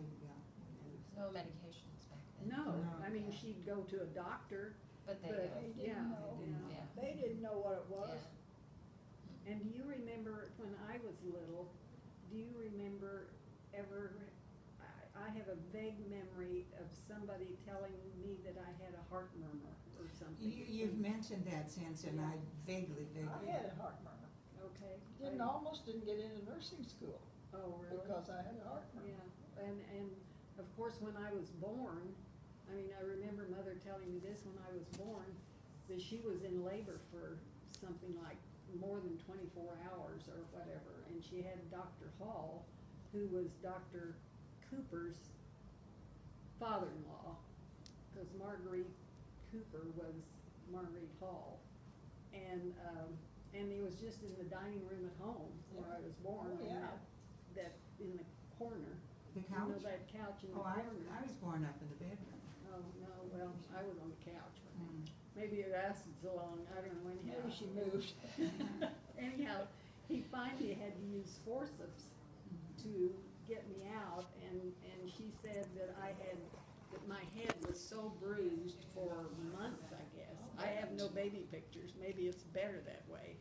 No medications back then. No, No. I mean, she'd go to a doctor, But they, but, They didn't yeah, know. yeah. they didn't know what it was. yeah. And do you remember when I was little, do you remember ever, I have a vague memory of somebody telling me that I had a heart murmur or something. You've mentioned that since, and I vaguely. I had a heart murmur. Okay. Almost didn't get into nursing school Oh, really? because I had a heart murmur. Yeah, and of course, when I was born, I mean, I remember mother telling me this when I was born, that she was in labor for something like more than 24 hours or whatever, and she had Dr. Hall, who was Dr. Cooper's father-in-law, because Marguerite Cooper was Marguerite Hall, and he was just in the dining room at home where I was born, Oh, on yeah. that in the corner. The You know couch? that couch in the Oh, corner? I was born up in the bedroom. Oh, no, well, I was on the couch, but Mm. maybe it lasted so long, I don't know, anyhow. Maybe she moved. Anyhow, he finally had to use forceps to get me out, and she said that that my head was so bruised for months, I guess. I have no baby pictures, maybe it's better that way,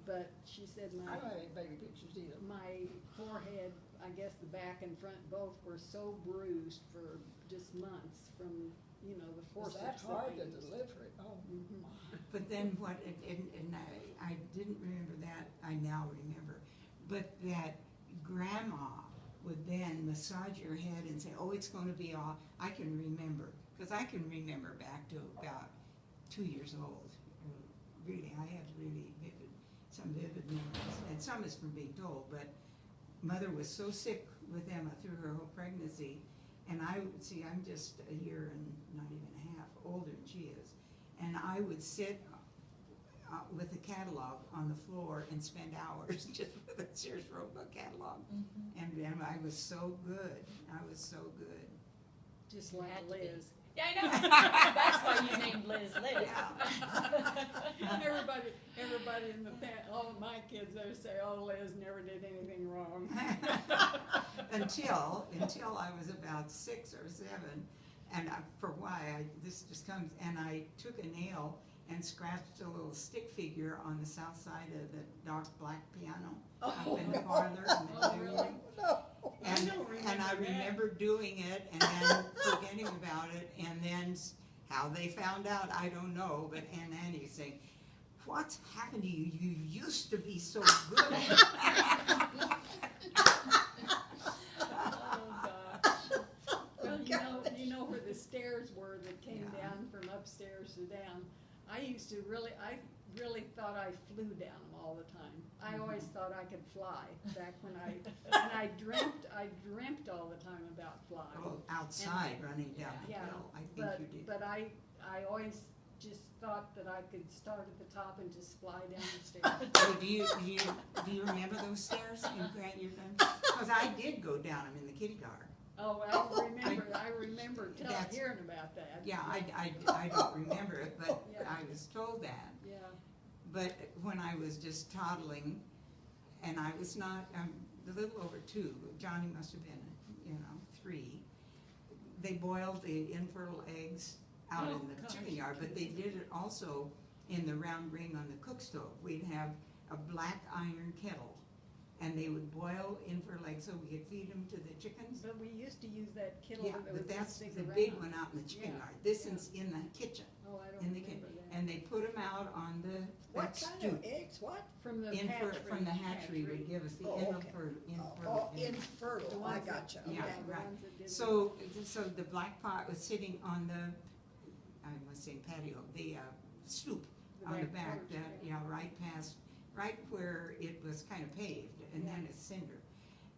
but she said I don't have any baby pictures either. my forehead, I guess the back and front both were so bruised for just months from, you know, the Was forceps. that hard to they used. deliver it? Oh, Mhm. But then what, and I didn't remember that, I now remember, but that grandma would then massage your head and say, oh, it's gonna be all, I can remember, because I can remember back to about 2 years old. Really, I have some vivid memories, and some is from being told, but mother was so sick with Emma through her whole pregnancy, and I'm just a year and not even a half older than she is, and I would sit with the catalog on the floor and spend hours just with a Sears Roebuck catalog, and I was so good, Just You like had to be. Liz. Yeah, I know. That's why you named Liz Liz. Everybody in the all of my kids, they say, oh, Liz never did anything wrong. until I was about 6 or 7, and this just comes, and I took a nail and scratched a little stick figure on the south side of the dark black piano up in the parlor in the living room. No. And don't I remember that. remember doing it and then forgetting about it, and then how they found out, I don't know, but Aunt Annie saying, what's happened to you? You used to be so good. Oh, gosh. Well, you know where the stairs were that came Yeah. down from upstairs used to I really thought I flew down them all the time. I always thought I could fly back when I dreamt all the time about flying. Oh, outside, running down the Yeah, hill, I think you did. but I always just thought that I could start at the top and just fly down the stairs. Oh, do you remember those stairs in Grant Yeargun? Because I did go down them in the kiddie car. Oh, I remember That's- hearing about that. Yeah, I don't remember it, but Yeah. I was told that. Yeah, But when I was just toddling, and I was not, a little over 2, Johnny must have been, 3, they boiled the infertile eggs out Oh, in the gosh. chicken yard, but they did it also in the round ring on the cook stove. We'd have a black iron kettle, and they would boil infertile eggs so we could feed them to the chickens. but we used to use that kettle Yeah, that was but that's this the big big around. one out in the chicken Yeah, yard. This yeah. is in the kitchen, Oh, I don't in the remember kitchen. that. And they put them out on the, What that kind stoop. of eggs, what? From the From the hatchery would give us the Oh, okay. infertile eggs. Infertile, The I ones that- gotcha, okay. Yeah, the right. ones that did So the black pot was sitting on the, I must say patio, the stoop on the back, porch, that, right where it was kind of paved, and then it's cinder.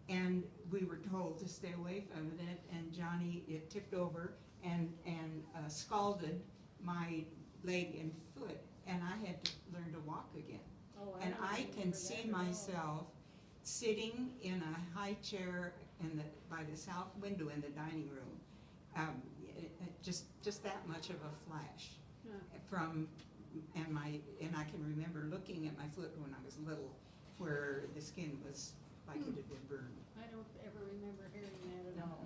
And we were told to stay away from it, and Johnny, it tipped over and scalded my leg and foot, and I had to learn to walk again. Oh, And don't I remember can that see at all. myself sitting in a high chair by the south window in the dining room. Just that much of a flash Huh. from, and I can remember looking at my foot when I was little, where the skin was like it had been burned. I don't ever remember hearing that at all.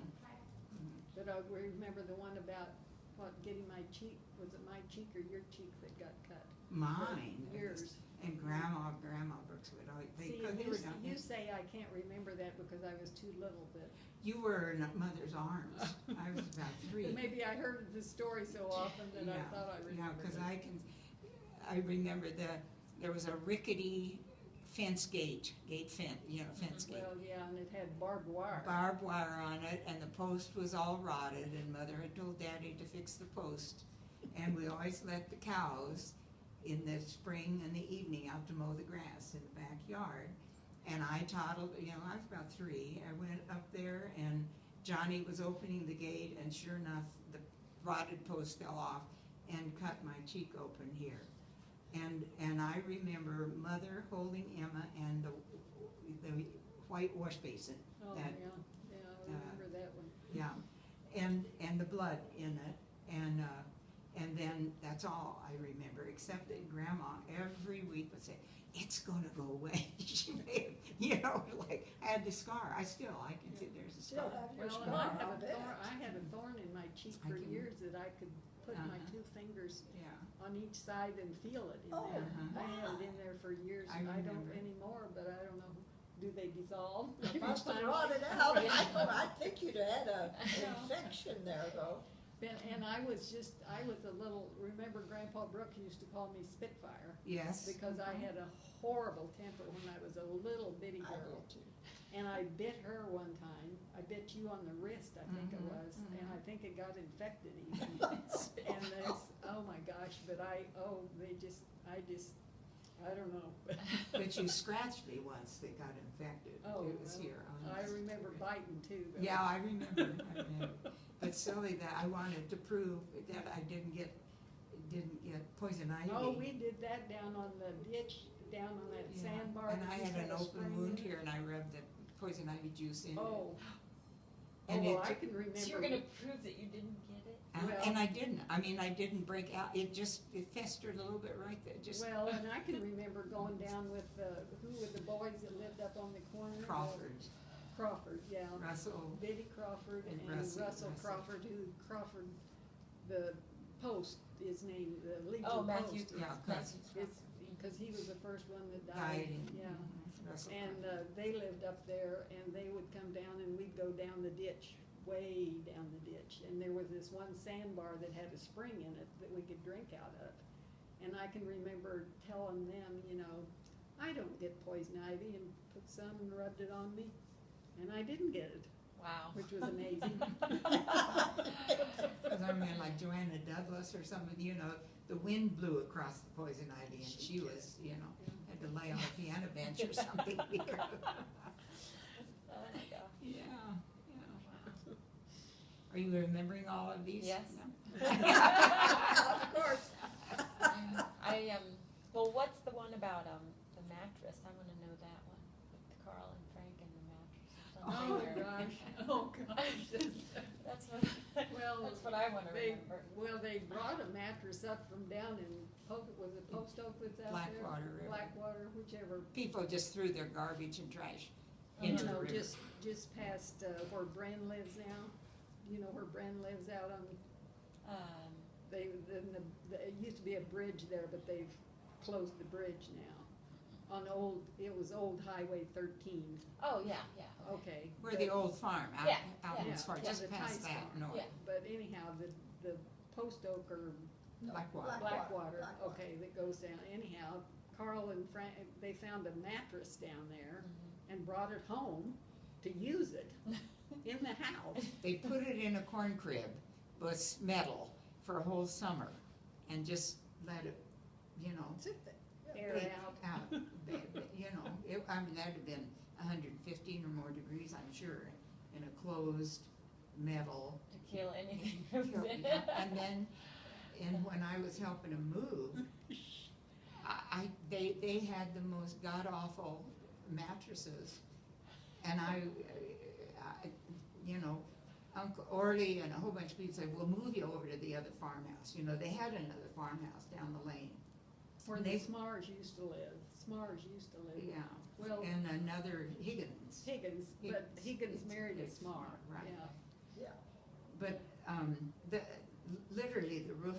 Mhm. But I remember the one about, getting my cheek, was it my cheek or your cheek that got cut? Mine. Yours. And Grandma Brooks would always, See, because they were down you here. say I can't remember that because I was too little, but You were in mother's arms. I was about 3. but maybe I heard the story so often that I thought I Yeah, remembered because it. I remember there was a rickety fence gate fence gate. Well, yeah, and it had barbed wire. Barbed wire on it, and the post was all rotted, and Mother had told Daddy to fix the post. And we always let the cows in the spring and the evening out to mow the grass in the backyard. And I toddled, I was about 3. I went up there, and Johnny was opening the gate, and sure enough, the rotted post fell off and cut my cheek open here. And I remember Mother holding Emma and the white wash basin. Oh, that- yeah, I remember that one. Yeah, and the blood in it, and then that's all I remember, except that Grandma every week would say, "It's gonna go away." She made, like, I had the scar. I can see there's a Still scar. have your Well, scar, and I bet. I had a thorn in my cheek I for can- years that I could put my Uh-huh. 2 fingers Yeah, on each side and feel it in Oh, there. uh-huh. I had it in there for years. I I don't remember. anymore, but I don't know. Do they dissolve? It must have rotted out. I think you'd had an infection there, though. And I was a little, remember Grandpa Bruch used to call me Spitfire yes. because I had a horrible temper when I was a little bitty I girl. did too. And I bit her one time. I bit you on the wrist, I think it Mhm, was, and mhm. I think it got infected even. And there's, oh my gosh, but I don't know. But you scratched me once that got infected. Oh, It was well, here. on I this. remember biting too. but- Yeah, I remember. But silly that I wanted to prove that I didn't get poison ivy. Oh, we did that down on the ditch, down on that Yeah, sandbar. and that I used to had an have a open spring wound in it. here, and I rubbed the poison ivy juice in it. Oh. And well, it I took- can remember. So you're gonna prove that you didn't get it? well- And I didn't. I mean, I didn't break out. It festered a little bit right there. Just Well, and I can remember going down with, who were the boys that lived up on the corner? Crawford, Crawford, yeah. Russell. Biddy Crawford And and Russell- Russell Russell. Crawford, the Post is named, the Legion Oh, Post. Matthew, Yeah, Matthew It's, because he was the first one that Died. died, yeah. Russell. And, they lived up there, and they would come down, and we'd go down the ditch, way down the ditch. And there was this one sandbar that had a spring in it that we could drink out of. And I can remember telling them, I don't get poison ivy, and put some and rubbed it on me. And I didn't get it, Wow. which was amazing. Because I mean, like Joanna Douglas or something, the wind blew across the poison ivy and she was, had to lay on a piano bench or something because. Oh my gosh. Yeah. Are you remembering all of these? Yes. No? Of course. Well, what's the one about, the mattress? I wanna know that one, with Carl and Frank and the mattress. Oh, gosh, oh, gosh. That's what, Well, that's what I wanna remember. Well, they brought a mattress up from down in, was it Post Oak that's out there? Blackwater River. Blackwater, whichever. People just threw their garbage and trash You into the know, river. just past, where Bren lives now. You know where Bren lives out on, it used to be a bridge there, but they've closed the bridge now. It was old Highway 13, Oh, yeah, okay. Where the old farm, out Yeah, as far, yeah, just the past Tice that farm. north. Yeah. But anyhow, the Post Oak or Blackwater. Blackwater, okay, that goes down. Anyhow, Carl and Frank, they found a mattress down there and brought it home to use it in the house. They put it in a corn crib with metal for a whole summer and just let it, Sit there. Air bake out. That'd have been 115 or more degrees, I'm sure, in a closed metal. To kill anything that was in it. And when I was helping them move, they had the most god-awful mattresses. And Uncle Orly and a whole bunch of people said, we'll move you over to the other farmhouse. They had another farmhouse down the lane. Where the Smars used to live. Yeah. Well, And another Higgins. but Higgins married a Smar, Right. yeah. But literally the roof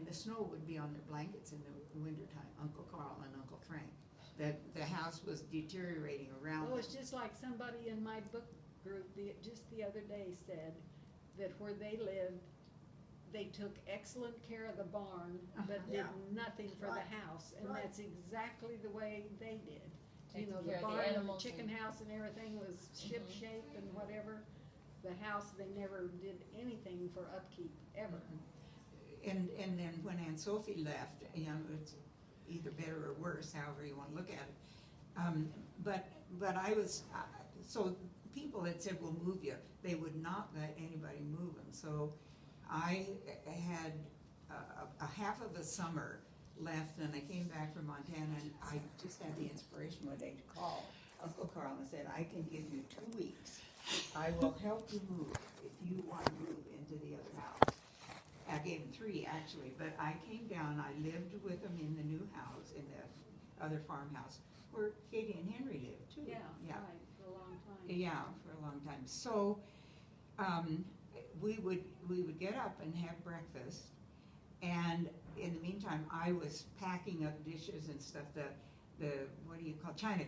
the snow would be on their blankets in the wintertime, Uncle Carl and Uncle Frank. The house was deteriorating around Well, them. it's just like somebody in my book group, just the other day said that where they lived, they took excellent care of the barn, but did Yeah. nothing for the Right. house, and Right. that's exactly the way they did. Taking The care of the barn and the animals chicken and- house and everything was ship shape and whatever. The house, they never did anything for upkeep, ever. And then when Aunt Sophie left, it's either better or worse, however you wanna look at it. But I was, so people had said, we'll move you. They would not let anybody move them. So I had a half of a summer left, and I came back from Montana, and I just had the inspiration one day to call Uncle Carl and said, I can give you 2 weeks. I will help you move if you want to move into the other house. I gave him 3 actually, but I came down, I lived with them in the new house, in the other farmhouse, where Katie and Henry lived too. Yeah, right, for a long time. Yeah, for a long time. So, we would get up and have breakfast, and in the meantime, I was packing up dishes and stuff, the what do you call, china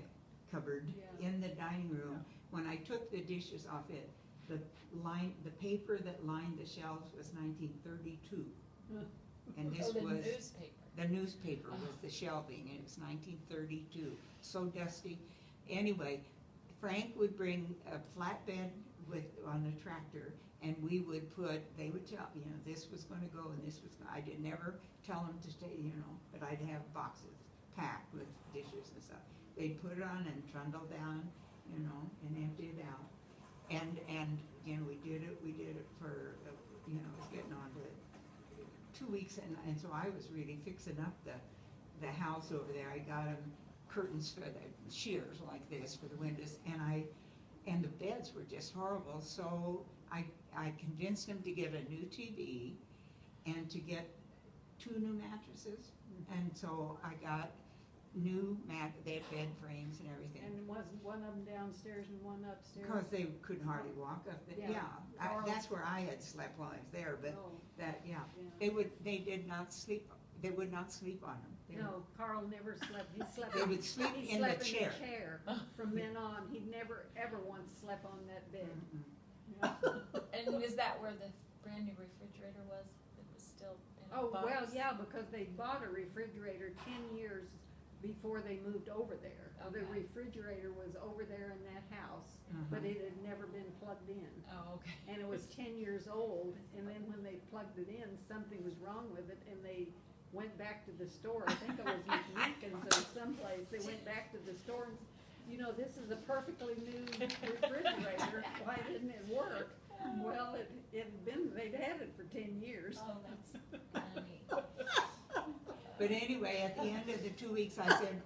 cupboard Yeah. in the dining room. When I took the dishes off it, the paper that lined the shelves was 1932. And this Oh, the was, newspaper. the newspaper was the shelving, and it was 1932, so dusty. Anyway, Frank would bring a flatbed on the tractor, and they would tell, this was gonna go and this was, I did never tell them to stay, but I'd have boxes packed with dishes and stuff. They'd put it on and trundle down, and empty it out. And we did it for, it was getting on to 2 weeks, and so I was really fixing up the house over there. I got them curtains for the shears like this for the windows, and the beds were just horrible, so I convinced them to get a new TV and to get 2 new mattresses, and so I got they had bed frames and everything. And was one of them downstairs and one upstairs? Because they couldn't hardly walk up, Yeah. that's where I had slept while I was there, but Oh, yeah. yeah. They did not sleep, they would not sleep on them. No, Carl never slept, he slept. They would sleep he in the slept chair. chair. From then on, he never, ever once slept on that bed. Mm-mm. Yeah. And is that where the brand new refrigerator was? It was still in a Oh, box? well, yeah, because they bought a refrigerator 10 years before they moved over there. The Okay. refrigerator was over there in that house, but Uh-huh. it had never been plugged in. Oh, okay. And it was 10 years old, and then when they plugged it in, something was wrong with it, and they went back to the store. I think it was McGinnis or someplace. They went back to the store and, you know, this is a perfectly new refrigerator. Why didn't it work? Well, they'd had it for 10 years. Oh, that's funny. But anyway, at the end of the 2 weeks, I said,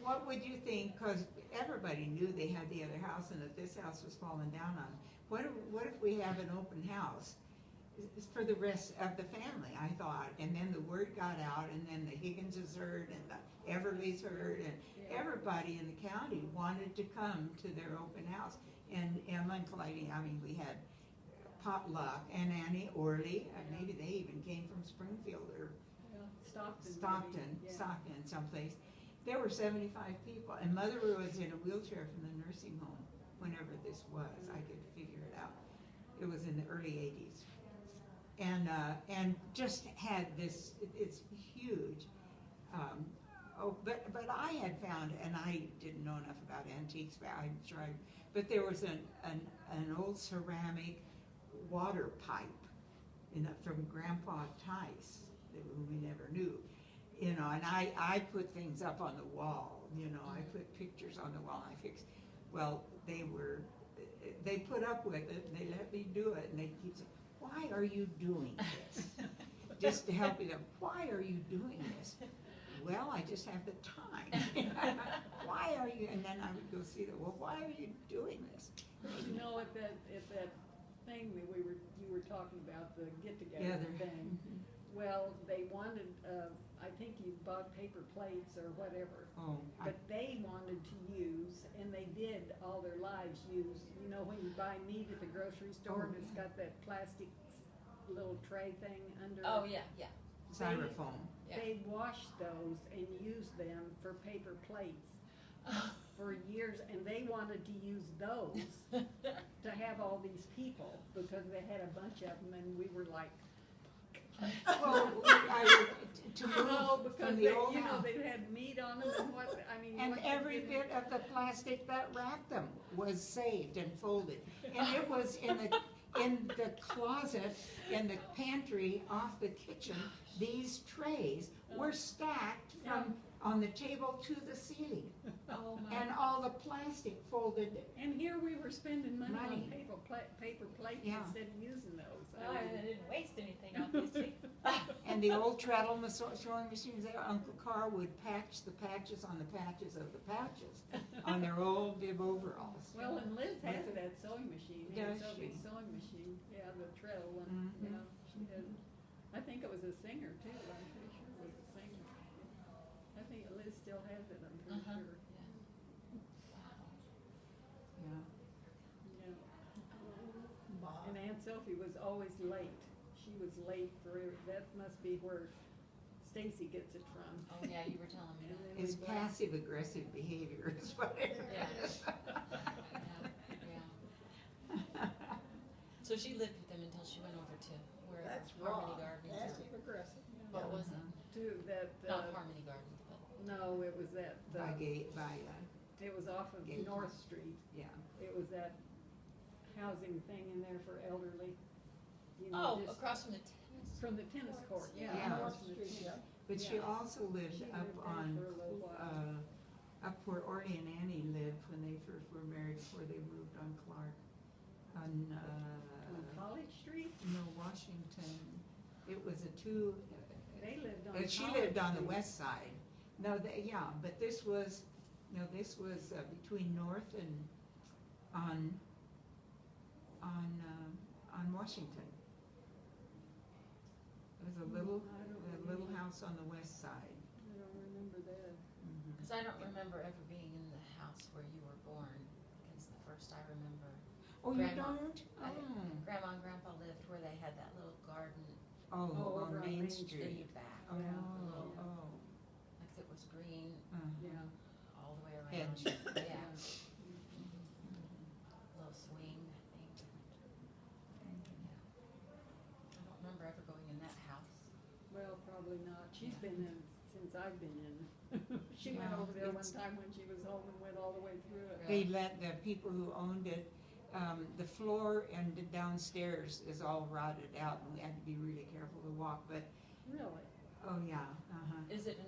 what would you think, because everybody knew they had the other house and that this house was falling down on. What if we have an open house for the rest of the family, I thought. And then the word got out, and then the Higginses heard, and the Everlys heard, and everybody in the county wanted to come to their open house. And Emma and Clyde, I mean, we had potluck, and Annie Orley, maybe they even came from Springfield or Stockton someplace. There were 75 people, and Mother was in a wheelchair from the nursing home whenever this was. I could figure it out. It was in the early 80s. And just had this, it's huge. But I had found, and I didn't know enough about antiques, but I'm sure but there was an old ceramic water pipe from Grandpa Tice that we never knew. You know, and I put things up on the wall, you know, I put pictures on the wall, I fixed, well, they put up with it, and they let me do it, and they keep saying, why are you doing this? Just to help me, why are you doing this? Well, I just have the time. Why are you, and then I would go see them, well, why are you doing this? You know, at that thing that you were talking about, the get-together thing, well, they wanted, I think you bought paper plates or whatever. Oh, but they wanted to use, and they did all their lives use, you know, when you buy meat at the grocery store and it's got that plastic little tray thing under it. Oh, yeah, yeah. Styrofoam. They washed those and used them for paper plates for years, and they wanted to use those to have all these people because they had a bunch of them, and we were like, Well, to move because from they, the old you know, house. they had meat on them and what, I mean. And what you every did- bit of the plastic that wrapped them was saved and folded. And it was in the closet, in the pantry off the kitchen, these trays were stacked from on the table to the ceiling. Oh, my. And all the plastic folded. And here we were spending money on Money. paper plates Yeah. instead of using those. Oh, I didn't waste anything, obviously. And the old treadle sewing machines there, Uncle Carl would patch the patches on the patches of the patches on their old bib overalls. Well, and Liz has that sewing machine, Does Sophie's she? sewing machine, yeah, the treadle one, Mhm. yeah, she has. I think it was a singer too, I'm pretty sure it was a singer. I think Liz still has it, I'm pretty Uh-huh. sure, Yeah. yeah. And Aunt Sophie was always late, she was late for, that must be where Stacy gets it from. Oh, yeah, you were telling me. And then It's we'd- passive aggressive behavior is what it Yeah. is. Yeah. So she lived with them until she went over to where That's Harmony wrong, Gardens. passive aggressive. What was it? Too, that, Not Harmony Gardens, but. no, it was that, it was off of Gate. North Street. Yeah. It was that housing thing in there for elderly. You know, Oh, just across from the tennis. from the tennis court, yeah. Yeah. across from the tennis- But she Yeah. also lived She up lived there on, for a little while. up where Orly and Annie lived when they first were married, before they moved on Clark. On, On College Street, no, Washington. It was a two, they lived on. but she College lived on the Street. west side. No, but this was between North and on Washington. It was a little house on the west side. I don't remember that. Because I don't remember ever being in the house where you were born, because the first I remember, Oh, you Grandma. don't? Grandma and Grandpa lived where they had that little garden Oh, over on on Main Main in Street. the back. Oh, Little, oh. like it was green Yeah. all the way around. Hedge. Yeah. Little swing, I think. Yeah. I don't remember ever going in that house. Well, probably not. She's been in since I've been in. She went Yeah, over there one it's- time when she was home and went all the way through it. They let the people who owned it, the floor and the downstairs is all rotted out, and we had to be really careful to walk, but, Really? Oh, yeah, Is it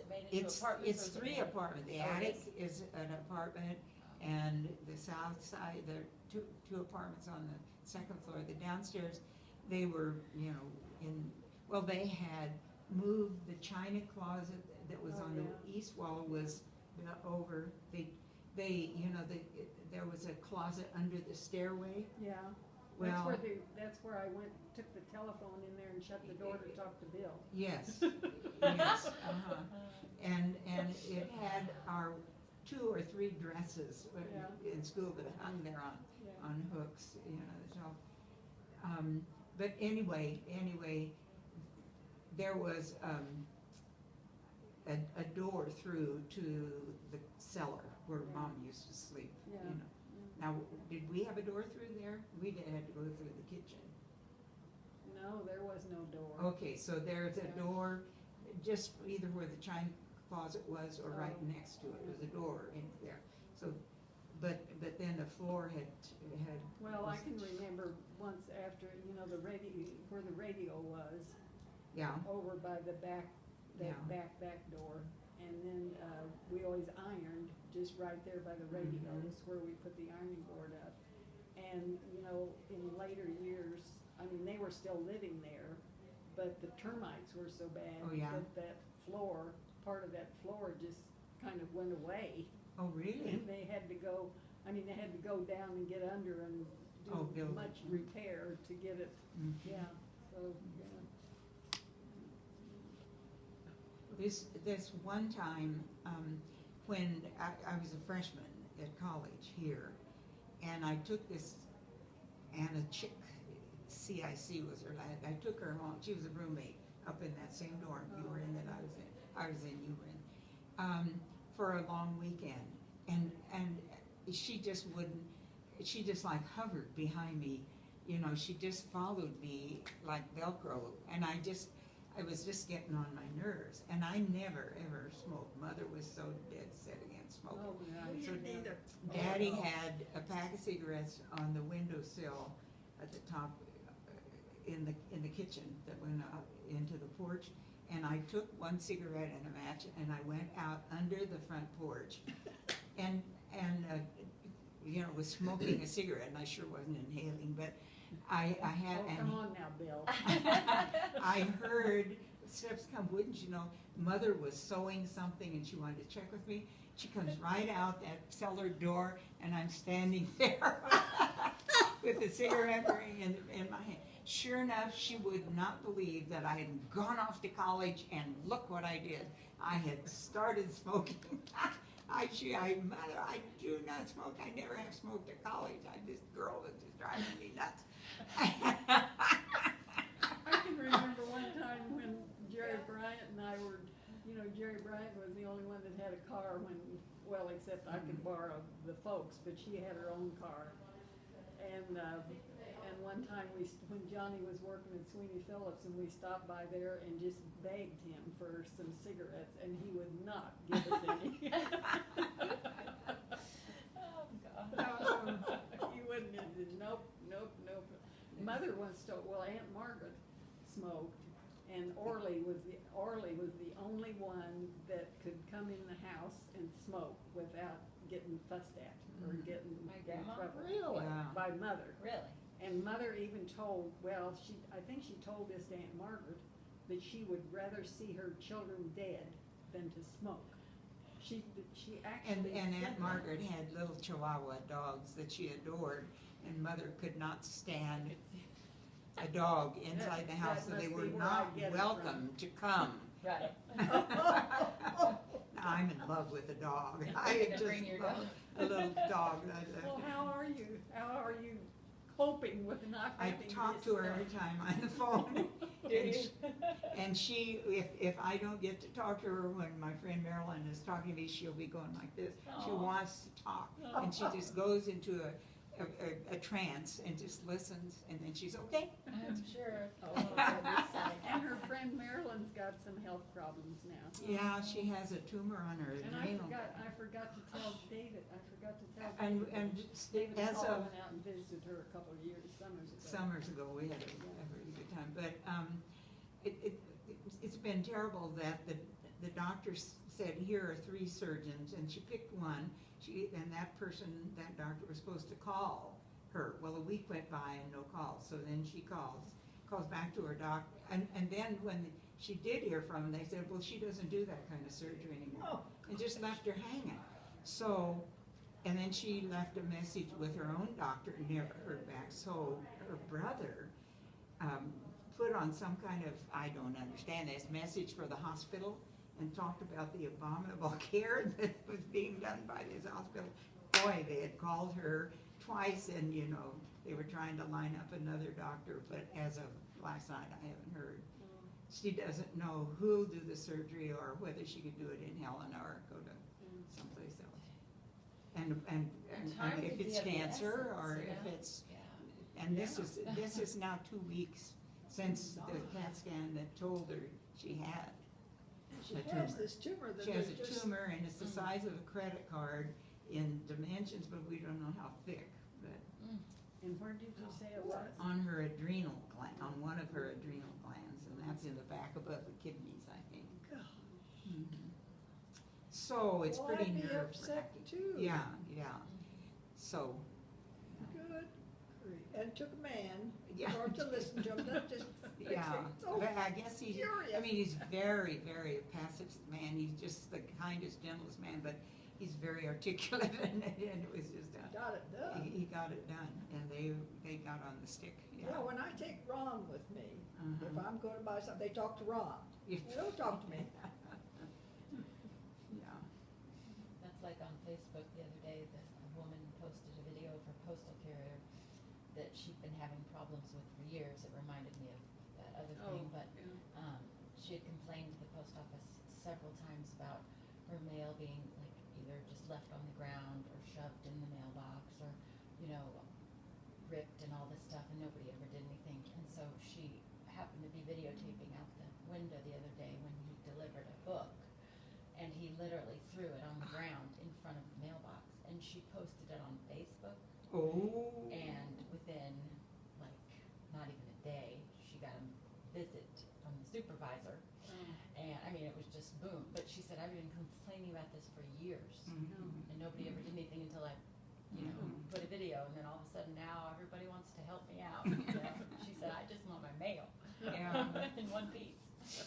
made into apartments? or It's is it 3 more- apartments. The Oh, it attic is an apartment, and the south side, there are two apartments on the second floor. The downstairs, they were, well, they had moved the china closet that was Oh, on the east wall was over. There was a closet under the stairway. Yeah, Well, that's where I went, took the telephone in there and shut the door to talk to Bill. yes, yes, and it had our 2 or 3 dresses in school that hung there Yeah. on hooks, so. But anyway, there was a door through to the cellar where Yeah. Mom used to sleep. Yeah. Now, did we have a door through there? We had to go through the kitchen. No, there was no door. Okay, so there's a Yeah. door, just either where the china closet was or right Oh. next to it, was a door in there. So, but then the floor had. Well, I can remember once after, where the radio was, Yeah, over by the back, that Yeah. back door. And then, we always ironed just right there by the radio Mhm. is where we put the ironing board up. And, in later years, they were still living there, but the termites were so bad. Oh, yeah. That floor, part of that floor just kind of went away. oh, really? And they had to go down and get under and Oh, do build it. much repair to get it, Mhm. yeah, so, yeah. This one time, when I was a freshman at college here, and I took this Anna Chick, CIC was her last, I took her home, she was a roommate up in that same dorm you were in that I was in, you were in, for a long weekend, and she just like hovered behind me, she just followed me like Velcro, and I was just getting on my nerves, and I never ever smoked. Mother was so dead set against smoking. Oh, yeah. So Daddy had a pack of cigarettes on the windowsill at the top in the kitchen that went out into the porch, and I took one cigarette and a match, and I went out under the front porch, and was smoking a cigarette, and I sure wasn't inhaling, but I had. Oh, come on now, Bill. I heard steps come, wouldn't you know? Mother was sewing something and she wanted to check with me. She comes right out that cellar door, and I'm standing there with a cigarette ring in my hand. Sure enough, she would not believe that I had gone off to college, and look what I did. I had started smoking. Mother, I do not smoke. I never have smoked at college. This girl was just driving me nuts. I can remember one time when Jerry Bryant and I were, Jerry Bryant was the only one that had a car except I could borrow the folks, but she had her own car. And one time when Johnny was working at Sweeney Phillips, and we stopped by there and just begged him for some cigarettes, and he would not give us any. Oh, God. He wouldn't, nope. Mother Aunt Margaret smoked, and Orly was the only one that could come in the house and smoke without getting fussed at or getting My in grandma? trouble. Really? Yeah. By Mother. Really? And Mother even told, I think she told this to Aunt Margaret, that she would rather see her children dead than to smoke. She actually And said Aunt that. Margaret had little Chihuahua dogs that she adored, and Mother could not stand a dog inside the house, that so they must were be where not I get it welcome to come. Right. I'm in love with a dog. You're I gonna just bring your love dog. a little dog. Well, how are you coping with not I having talk this to her stuff? every time on the phone. Do And you? And she, if I don't get to talk to her when my friend Marilyn is talking to me, she'll be going like this. She Aw. wants to talk, and she just goes into a trance and just listens, and then she's okay. I'm sure. Oh, and her friend Marilyn's got some health problems now. Yeah, she has a tumor on her And I adrenal. forgot to tell David, And David as Hall of went out and visited her a couple of years, summers ago. summers ago, we had a really good time, but it's been terrible that the doctor said, here are 3 surgeons, and she picked one, and that doctor was supposed to call her. Well, a week went by and no call, so then she calls back to her doctor, and then when she did hear from them, they said, well, she doesn't do that kind of surgery anymore, Oh, and just left her hanging. So, and then she left a message with her own doctor, never heard back, so her brother put on some kind of, I don't understand this, message for the hospital, and talked about the abominable care that was being done by this hospital. Boy, they had called her twice, and they were trying to line up another doctor, but as of last night, I haven't heard. She doesn't know who'll do the surgery or whether she could do it in Helena or go to someplace else. And Time if could be it's of the cancer essence, or you if know? it's, Yeah. and this is now 2 weeks since the CAT scan that told her she had. she A has tumor. this tumor that She has they a just. tumor and it's the size of a credit card in dimensions, but we don't know how thick. But And where did you say it was? on her adrenal gland, on one of her adrenal glands, and that's in the back above the kidneys, I think. Mhm. So it's Well, pretty I'd be nerve upset wracking. too. Yeah. So, Good grief. And it took a man Yeah. for him to listen to him, not just. yeah, So but I guess I furious. mean, he's very, very passive man. He's just the kindest, gentlest man, but he's very articulate, and it was just, Got it done. he got it done, and they got on the stick, Yeah, when I take Ron with me, if Uh-huh. I'm going to buy something, they talk to Ron. They don't talk to me. Yeah. That's like on Facebook the other day, that a woman posted a video of her postal carrier that she'd been having problems with for years. It reminded me of that other thing, but she had complained to the post office several times about her mail being like either just left on the ground or shoved in the mailbox or, ripped and all this stuff, and nobody ever did anything. And so she happened to be videotaping out the window the other day when he delivered a book, and he literally threw it on the ground in front of the mailbox, and she posted it on Facebook, Oh. and within like not even a day, she got a visit from the supervisor, and I mean, it was just boom. But she said, I've been complaining about this for years, Mhm. and nobody ever did anything until I put a video, and then all of a sudden now everybody wants to help me out. She said, I just want my mail Yeah. in one piece. So,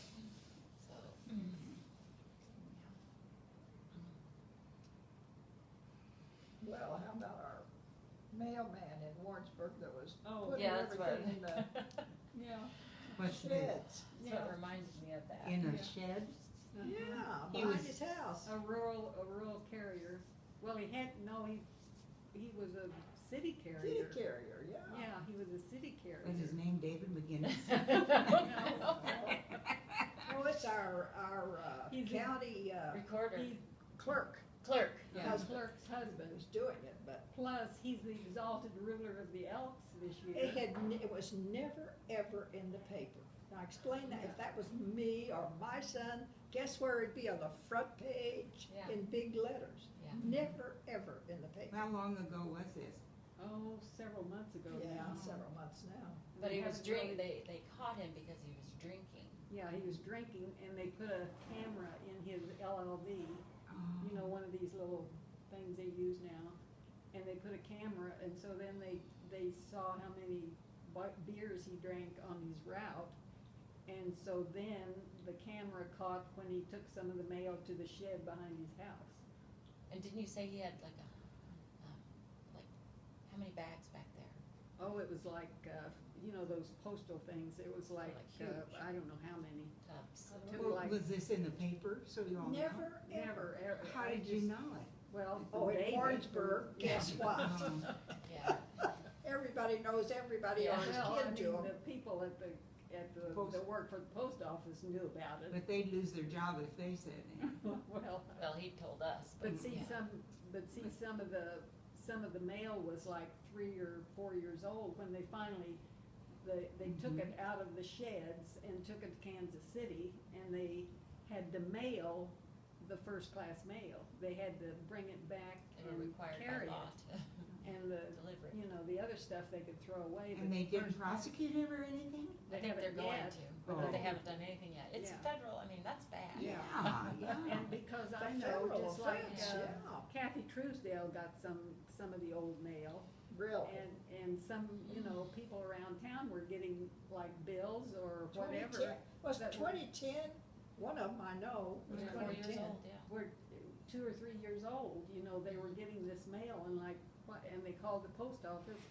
Well, how about our mailman in Warrensburg that was Oh, putting yeah, that's what. everything in the Yeah. What's this? sheds? So it reminded me of that. In a Yeah. shed? Yeah, He behind was- his house. A rural carrier. Well, he was a city carrier. City carrier, yeah. Yeah, he was a city carrier. Was his name David McGinnis? Oh, it's our He's a- county Recorder. He's clerk Clerk. the Husband. clerk's husband. who's doing it, but Plus, he's the exalted ruler of the Elks this year. it was never, ever in the paper. Now, explain that, if that was me or my son, guess where it'd be on the front page Yeah. in big letters? Yeah. Never, ever in the paper. How long ago was this? Oh, several months ago. Yeah, now. several months now. But he They was haven't drinking, really- they caught him because he was drinking. Yeah, he was drinking, and they put a camera in his LLV, one of these little things they use now, and they put a camera, and so then they saw how many beers he drank on his route, and so then the camera caught when he took some of the mail to the shed behind his house. And didn't you say he had like how many bags back there? Oh, it was like, those postal things, it was like, huge. I don't know how many. Tubs. Took Well, like- was this in the paper, so you all know? Never, ever. Never. How I did you just- know it? Well, Oh, in David- Warrensburg, guess what? Yeah. Everybody knows everybody or is Well, I kin to mean, them. the people Post- that work for the post office knew about it. But they'd lose their job if they said it. Well, Well, he told us, but but see, yeah. some of the mail was like 3 or 4 years old when they finally, they took it out of the sheds and took it to Kansas City, and they had to mail the first class mail. They had to bring it back They were and required carry by law it. to. and the, Delivery. you know, the other stuff they could throw away. but And they the didn't first- prosecute him or anything? I think they're haven't going yet, to, but but they they- haven't done anything yet. It's Yeah. federal, I mean, that's bad. Yeah, yeah. And because I The know, federal just like, offense, yeah. Kathy Truesdale got some of the old mail. Really. And some, you know, people around town were getting like bills or 2010 whatever. Was that it were- 2010? One of them I know was Yeah. 4 years 2010. old, yeah. Were 2 or 3 years old, you know, they were getting this mail and like, what, and they called the post office,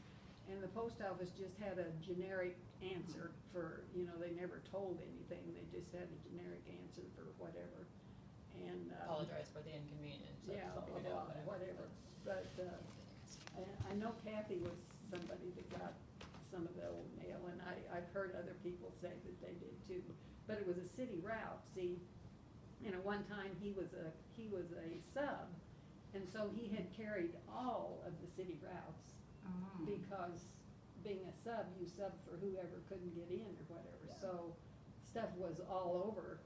and the post office just had a generic answer for, you know, they never told anything, they just had a generic answer for whatever, and, Apologize for the inconvenience. of yeah, blah, something, blah, blah, whatever, but, I know Kathy was somebody that got some of the old mail, and I've heard other people say that they did too, but it was a city route, see, and at one time, he was a sub, and so he had carried all of the city routes, Oh. because being a sub, you sub for whoever couldn't get in or whatever, Yeah. so stuff was all over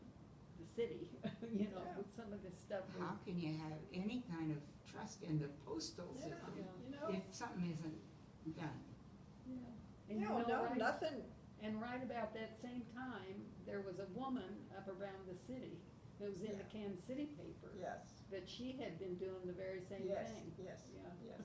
the city, you know, Yeah. some of this stuff was. How can you have any kind of trust in the postal Yeah, system you know, if something isn't done? And you no, know, no, right- nothing, And right about that same time, there was a woman up around the city, that was in the Yeah. Kansas City paper, yes, that she had been doing the very same yes, thing. yes, Yeah. yes.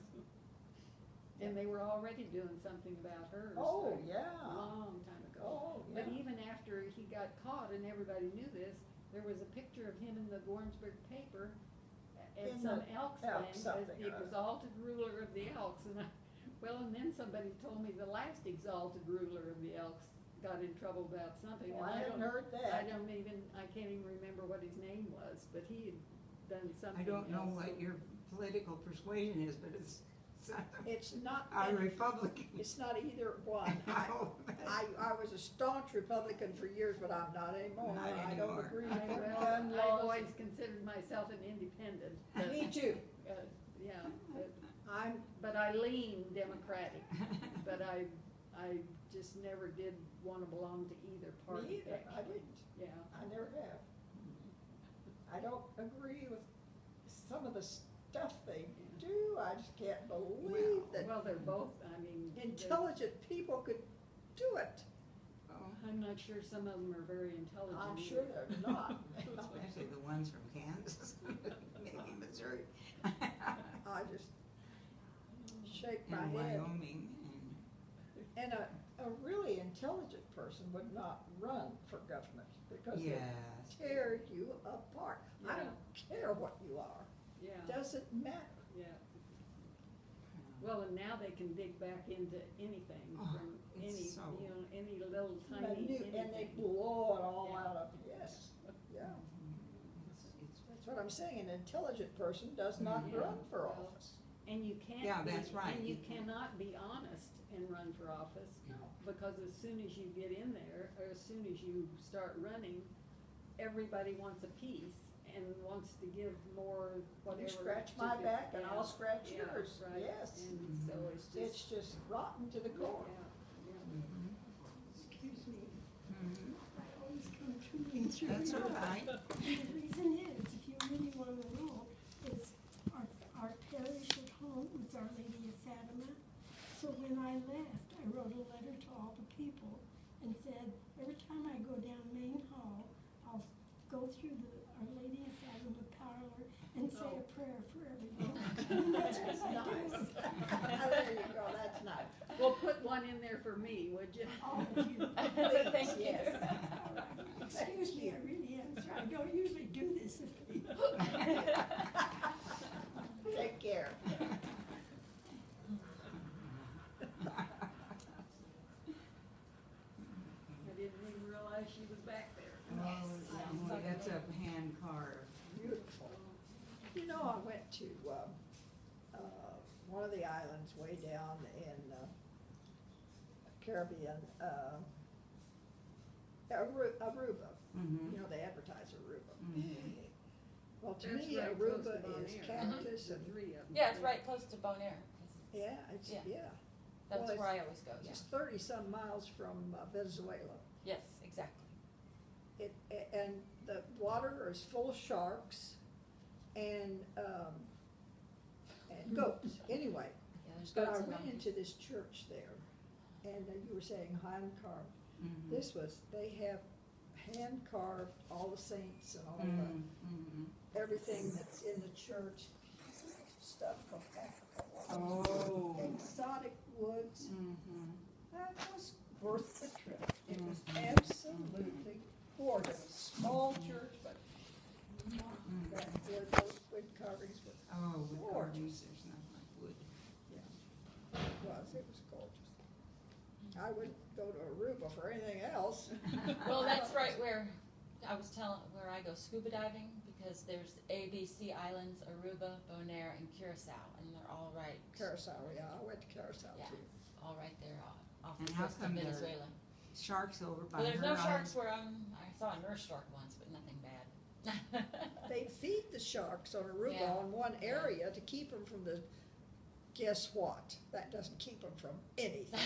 And they were already doing something about hers. Oh, a yeah, long time ago. oh, yeah. But even after he got caught and everybody knew this, there was a picture of him in the Warrensburg paper at In some the Elks Elks thing, as something the or other. exalted ruler of the Elks, and and then somebody told me the last exalted ruler of the Elks got in trouble about something. Well, and I hadn't don't- heard that. I can't even remember what his name was, but he had done something I don't know else. what your political persuasion is, but it's It's not, a Republican. it's not either one. I was a staunch Republican for years, but I'm not anymore. Not I don't anymore. agree I- with well, gun I've laws. always considered myself an independent. but, Me too. Yeah, but I'm, But I lean Democratic, but I just never did wanna belong to either party. me either, I actually. didn't, Yeah, I never have. I don't agree with some of the stuff they do, I just can't believe that well, they're both, I mean. intelligent people could do it. Oh, I'm not sure some of them are very intelligent. I'm either. sure they're not. especially the ones from Kansas, maybe Missouri, I just shake my and head. Wyoming, And a really intelligent person would not run for government because and, it yes. tear you apart. I Yeah. don't care what you are, Yeah, doesn't matter. yeah. Well, and now they can dig back into anything Oh, from it's any, so- you know, any little And tiny they anything. blow it all Yeah. out of, yes, yeah. It's, That's what I'm saying, an intelligent person does not Yeah. run for Well, office. And you can't Yeah, be, that's right. and you cannot be honest and run for office, No. because as soon as you get in there, or as soon as you start running, everybody wants a piece and wants to give more, whatever. You scratch to my the- back and yeah, I'll scratch yeah, yours, right. yes. And so it's It's just, just rotten to the core. yeah, mhm, Excuse me, mhm. I always come trooping through. That's your all right. And the reason is, if you really wanna know, is our parish at home was Our Lady of Fatima. So when I left, I wrote a letter to all the people and said, every time I go down Main Hall, I'll go through the Our Lady of Fatima parlor and say a prayer for everyone. And that's what I Nice. do. There you go, that's nice. well, put one in there for me, would you? All of you. Thank you. Yes. Excuse me, I really am sorry. I don't usually do this if Take care. I didn't even realize she was back there. Oh, yeah, that's a hand carved. Beautiful. You know, I went to, one of the islands way down in, Caribbean, Aruba. Mhm. You know, they advertise Aruba. Mhm. Well, to That's me, right close to Aruba Bonaire. is cactus The and, three of them. Yeah, it's right close to Bonaire. 'Cause yeah, it's, Yeah. yeah. That's Well, where I always go, yeah. It's 30-some miles from Venezuela. Yes, exactly. And the water is full of sharks and goats, anyway. Yeah, there's But I goats and went donkeys. into this church there, and you were saying hand carved. Mhm. This was, they have hand carved all the saints and all Mm, mhm. the, everything that's in the church, stuff from Africa. Oh. Exotic woods. Mhm. That was worth the trip. It was Mhm. absolutely gorgeous. Small church, but that wood, those wood carvings were, Oh, with Gorgeous. carvings, there's nothing like wood. it was gorgeous. I wouldn't go to Aruba for anything else. Well, that's right where where I go scuba diving, because there's ABC Islands, Aruba, Bonaire, and Curacao, and they're all right. Curacao, yeah, I went to Curacao Yeah. too. All right there off And the how coast of come there- Venezuela. Sharks over by Well, there's no her sharks where I saw a nurse shark once, but nothing bad. They feed the sharks on Aruba Yeah. on one area to keep them from the, guess what? That doesn't keep them from anything.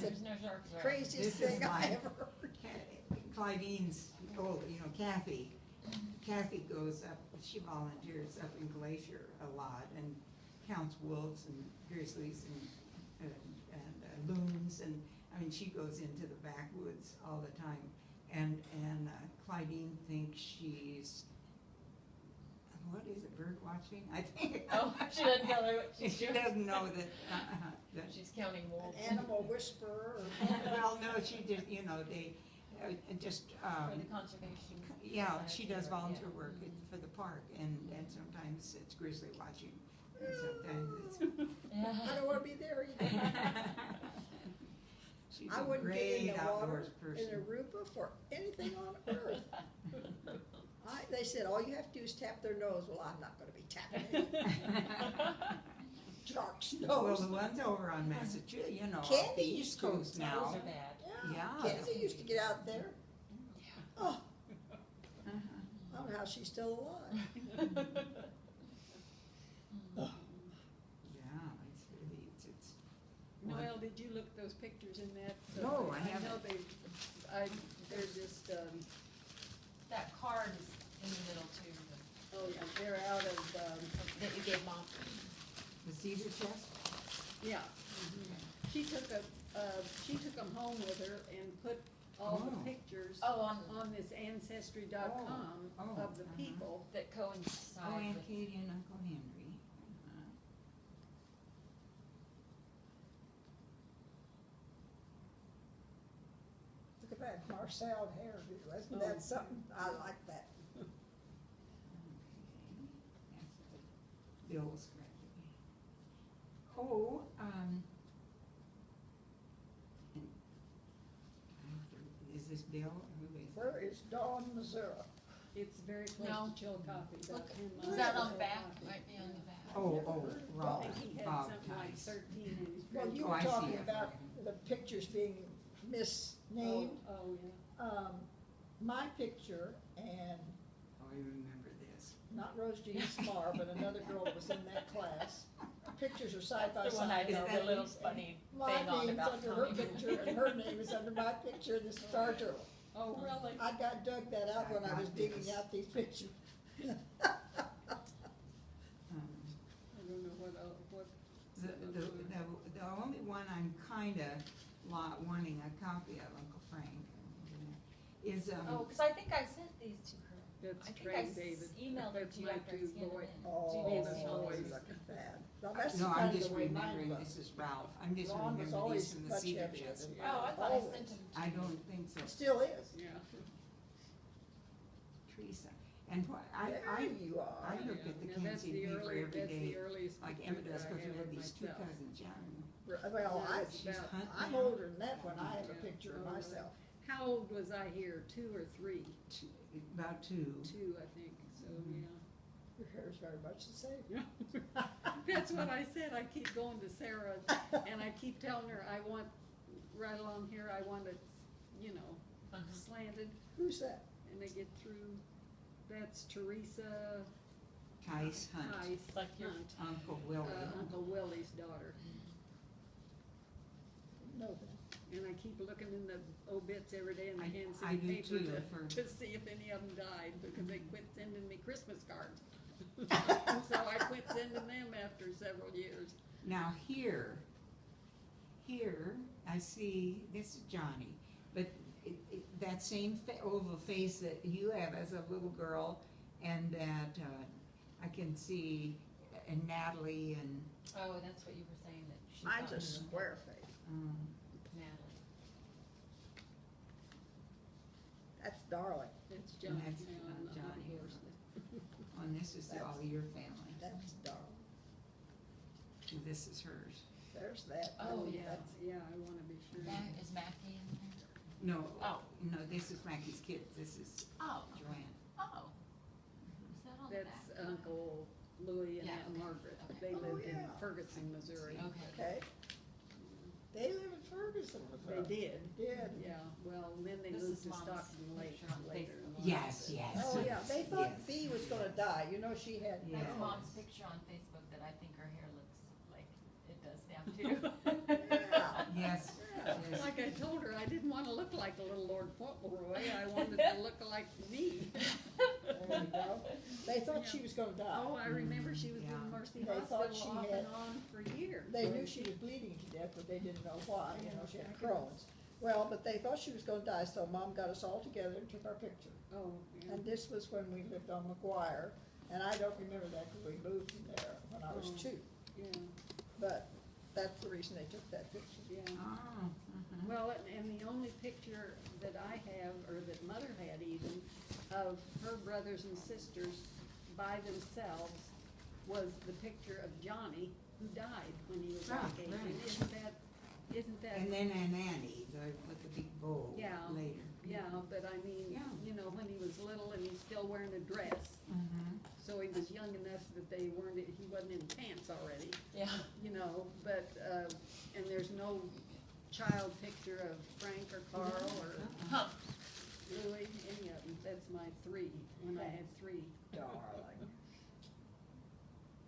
There's no sharks around. Craziest This is thing I like- ever heard. Clydene's, Kathy goes up, she volunteers up in Glacier a lot and counts wolves and grizzlies and loons, and, I mean, she goes into the backwoods all the time. And Clydene thinks she's, what is it, bird watching, I think? Oh, she doesn't tell her what she's She doing. doesn't know that, that She's counting wolves. An animal whisperer or well, no, she just, they, just, For the conservation. yeah, she does society, volunteer yeah. work for the park, and sometimes it's grizzly watching, and sometimes it's. I don't wanna be there either. She's I a wouldn't get in great the water outdoors in person. Aruba for anything on earth. They said, all you have to do is tap their nose. Well, I'm not gonna be tapping any shark's Well, nose. the ones over on Massachusetts, off Candy the used East to. Coast now. Those are bad. Yeah. Kenzie used to get out there. Oh, Uh-huh. I don't know how she's still alive. Yeah, it's really, it's. Noel, did you look at those pictures in that? No, I know haven't. they're just, That card is in the middle too, oh yeah, they're out of, that you gave mom. The cedar chest? yeah. She took them home with her and put all Oh. the pictures Oh, on this ancestry.com Oh, of the uh-huh. people. that coincide Oh, Aunt with. Katie and Uncle Henry. Uh-huh. Look at that Marcel hairdo. Isn't Oh. that something? I like that. Okay, that's the Bill scratching. Oh, is this Bill? Who is it? Where is Dawn, Missouri? It's very close No. to Chillicothe. about Look, 10 is miles that on from the back? Chillicothe. Might be on the back. Oh, I Rob, think he had Bob something like Tice. 13 in his Well, grade. you Oh, were I see talking it. about the pictures being misnamed. Oh, yeah. My picture and Oh, I remember this. not Rose Jean Smar, but another girl that was in that class. Pictures are side by That's the one I side. know, the little funny My thing on name's about under her Tommy. picture and her name is under my picture in the Star Journal. Oh, really? I dug that out when I was digging out these pictures. Um, I don't know what. The only one I'm kinda wanting a copy of, Uncle Frank, is, Oh, cause I think I sent these to her. That's I think Craig I David. emailed it That's to you my after I two scanned boys. it in. Oh, Two days David's ago. boys. look at that. Now, that's no, kind I'm of just the way mine remembering, was. this is Ralph, I'm just Ron was remembering always these from the much cedar heavier chest. than Oh, I thought I sent them to I you. don't think so, Still is. Yeah. Teresa, and what, I There you are. look at the Now, that's Kansas the paper early- every that's the day, earliest like picture Emma that does, I cause we have have of these two myself. cousins, John. Well, She's hunting I'm now. older than that when I have a Yeah. picture of Oh, myself. How old was I here? 2 or 3? About two. 2, I think, so, Mhm. Your hair is very much the same. yeah. That's what I said, I keep going to Sarah, and I keep telling her, I want, right along here, I want it, slanted, Who's that? and they get through, that's Teresa Tice Hunt, Tice Like your- Hunt, Uncle Willie. Uncle Willie's daughter. No, then. And I keep looking in the obits every day in the I- Kansas I City do paper too, for- to see if any of them died, because they quit sending me Christmas cards. So I quit sending them after several years. Now here, I see, this is Johnny, but that same oval face that you have as a little girl, and that I can see Natalie and Oh, that's what you were saying, that she Mine's thought a you square face. Natalie. That's darling. It's Johnny that's, now, and the Johnny. hot horse. Oh, and this is all your family. That's darling. And this is hers. There's that. Oh, yeah. That's- Yeah, I wanna be sure. Is Mackie in there? No, Oh. no, this is Mackie's kids. This is Oh, Joanne. oh. Is that on the That's back? Uncle Louie and Yeah, Aunt okay. Margaret. Okay. They Oh, lived in yeah. Ferguson, Missouri. Okay. Okay. They live in Ferguson with They her. did, Did. yeah, well, then they This moved is to Mom's Stockton Lake picture on later. Facebook. Yes, yes. Oh, yeah, they thought Yes. Bee was gonna die, you know, she had. Yeah. That's Mom's picture on Facebook that I think her hair looks like it does now too. Yeah. Yes, Yeah. yes. Like I told her, I didn't wanna look like a little Lord Fauntleroy, I wanted to look like me. There you go. They thought she was gonna die. Oh, I remember she was Yeah. in Mercy They thought Hospital she off had- and on for years. They knew she was bleeding to death, but they didn't know why, you know, she had Crohn's. Well, but they thought she was gonna die, so Mom got us all together and took our picture. Oh, yeah. And this was when we lived on McGuire, and I don't remember that because we moved from there when I was Oh. 2. Yeah, But that's the reason they took that picture. yeah. Oh, mhm. Well, and the only picture that I have, or that Mother had even, of her brothers and sisters by themselves was the picture of Johnny, who died when he was Ah, like 8. right. And isn't that, And then Aunt Annie, with the big bowl Yeah. later. yeah, but I mean, Yeah. you know, when he was little and he's still wearing a dress, Mhm. so he was young enough that he wasn't in pants already, Yeah. you know, but, and there's no child picture of Frank or Carl or Huh. Louis, any of them. That's my 3, when I had 3. Darling.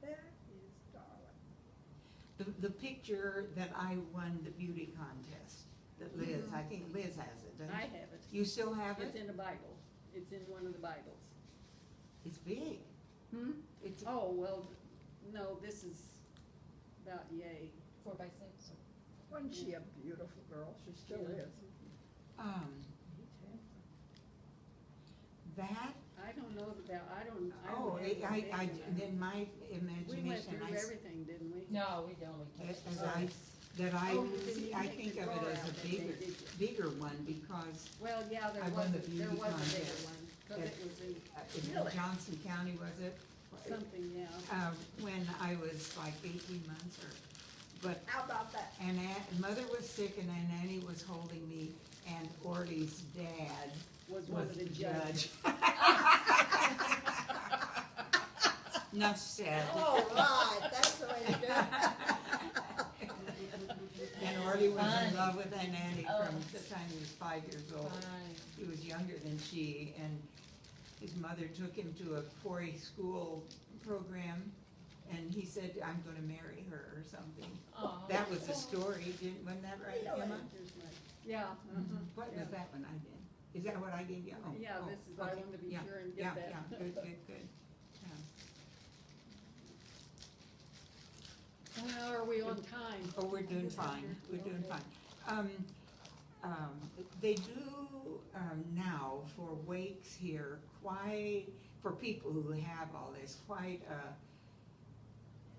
That is darling. The picture that I won the beauty contest, that Liz, I think Liz has it, doesn't I she? have it. You still have It's it? in a Bible. It's in one of the Bibles. It's big. Hmm? It's, Oh, well, no, this is about yay. 4x6. Wasn't she a beautiful girl? She still Yeah. is. that, I don't know about, I don't oh, have the big one. then my We went imagination, through everything, didn't we? No, we don't, we touched as the I, surface. that I, Oh, you didn't I take think the of it drawer as out a that day, bigger, did you? bigger one, because Well, yeah, there I was, won the there beauty was a bigger contest. one, cause it was in in Really? Johnson County, was it? something, yeah. When I was like 18 months but, How about that? and Mother was sick and Aunt Annie was holding me, and Orly's dad Was one was of the the judges. judge. Enough said. All right, that's the way to do it. And Orly was Fun. in love with Aunt Annie Oh. from the time he was 5 years old. Fine. He was younger than she, and his mother took him to a Quarry school program, and he said, I'm gonna marry her or something. Aw. That was the story, wasn't that right, Really? Emma? Here's my- Yeah, What yeah. was that one I did? Is that what I gave you? Oh, Yeah, oh, this is, I okay. wanted to be Yeah, sure and Yeah, get that. yeah, good, good, good. Yeah. How are we on time? Oh, we're doing fine, we're doing Okay. fine. They do, now for wakes here, quite, for people who have all this, quite a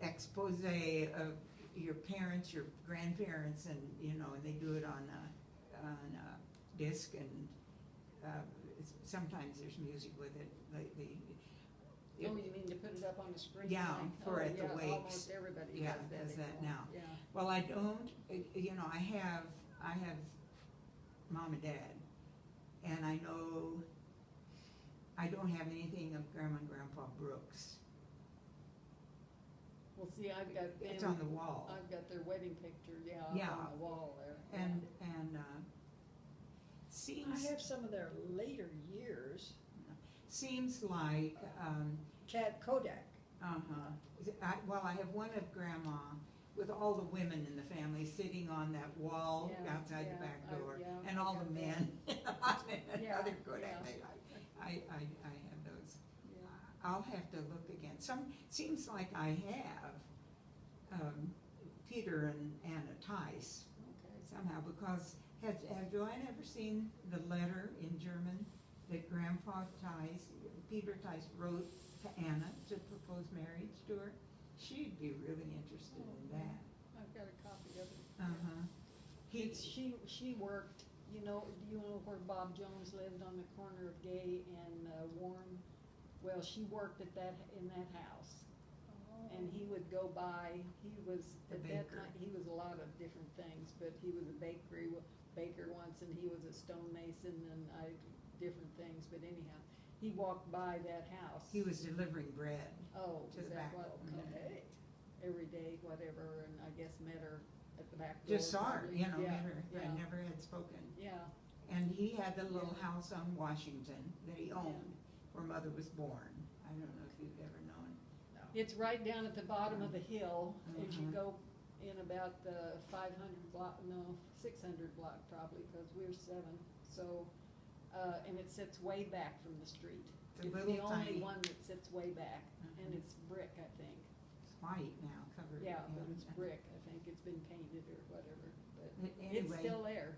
expose of your parents, your grandparents, and, you know, and they do it on a disc, and, sometimes there's music with it, Oh, you mean to put it up on the screen? Yeah, like- for oh, at the yeah, wakes. Almost everybody Yeah, does that does that anymore. now. Yeah. Well, I don't, you know, I have mom and dad, and I know I don't have anything of Grandma and Grandpa Brooks. Well, see, I've got It's them, on the wall. I've got their wedding picture, yeah, up Yeah. on the wall there. And I seems, have some of their later years. seems like, Chad Kodak. well, I have one of Grandma with all the women in the family sitting on that wall Yeah, outside the yeah, back door, yeah, and I all the got that. men. Yeah, Other Kodak, yeah. I have those. Yeah. I'll have to look again. Seems like I have, Peter and Anna Tice Okay. somehow, because have Joanne ever seen the letter in German that Grandpa Tice, Peter Tice wrote to Anna to propose marriage to her? She'd be really interested in that. I've got a copy of it. Uh-huh. She worked, do you know where Bob Jones lived on the corner of Gay and Warren? Well, she worked in that house. And he would go by, he was, The at that baker. time, he was a lot of different things, but he was a baker once, and he was a stonemason and different things, but anyhow, he walked by that house. He was delivering bread. Oh, to is the that back. what, Mhm. okay, every day, whatever, and I guess met her at the back door. Just saw her, probably. met Yeah, her, but yeah, never had spoken. yeah, And he had the little Yeah. house on Washington that he owned, where Mother was born. I don't know if you've ever known. it's right down at the bottom of the hill, as you Mhm. go in about the 500 block, no, 600 block probably, because we're 7, so, and it sits way back from the street. It's a It's little the only tiny- one that sits way back, and Mhm. it's brick, I think. It's white now, covered. Yeah, but it's brick, I think, it's been painted or whatever, but it's Anyway, still there.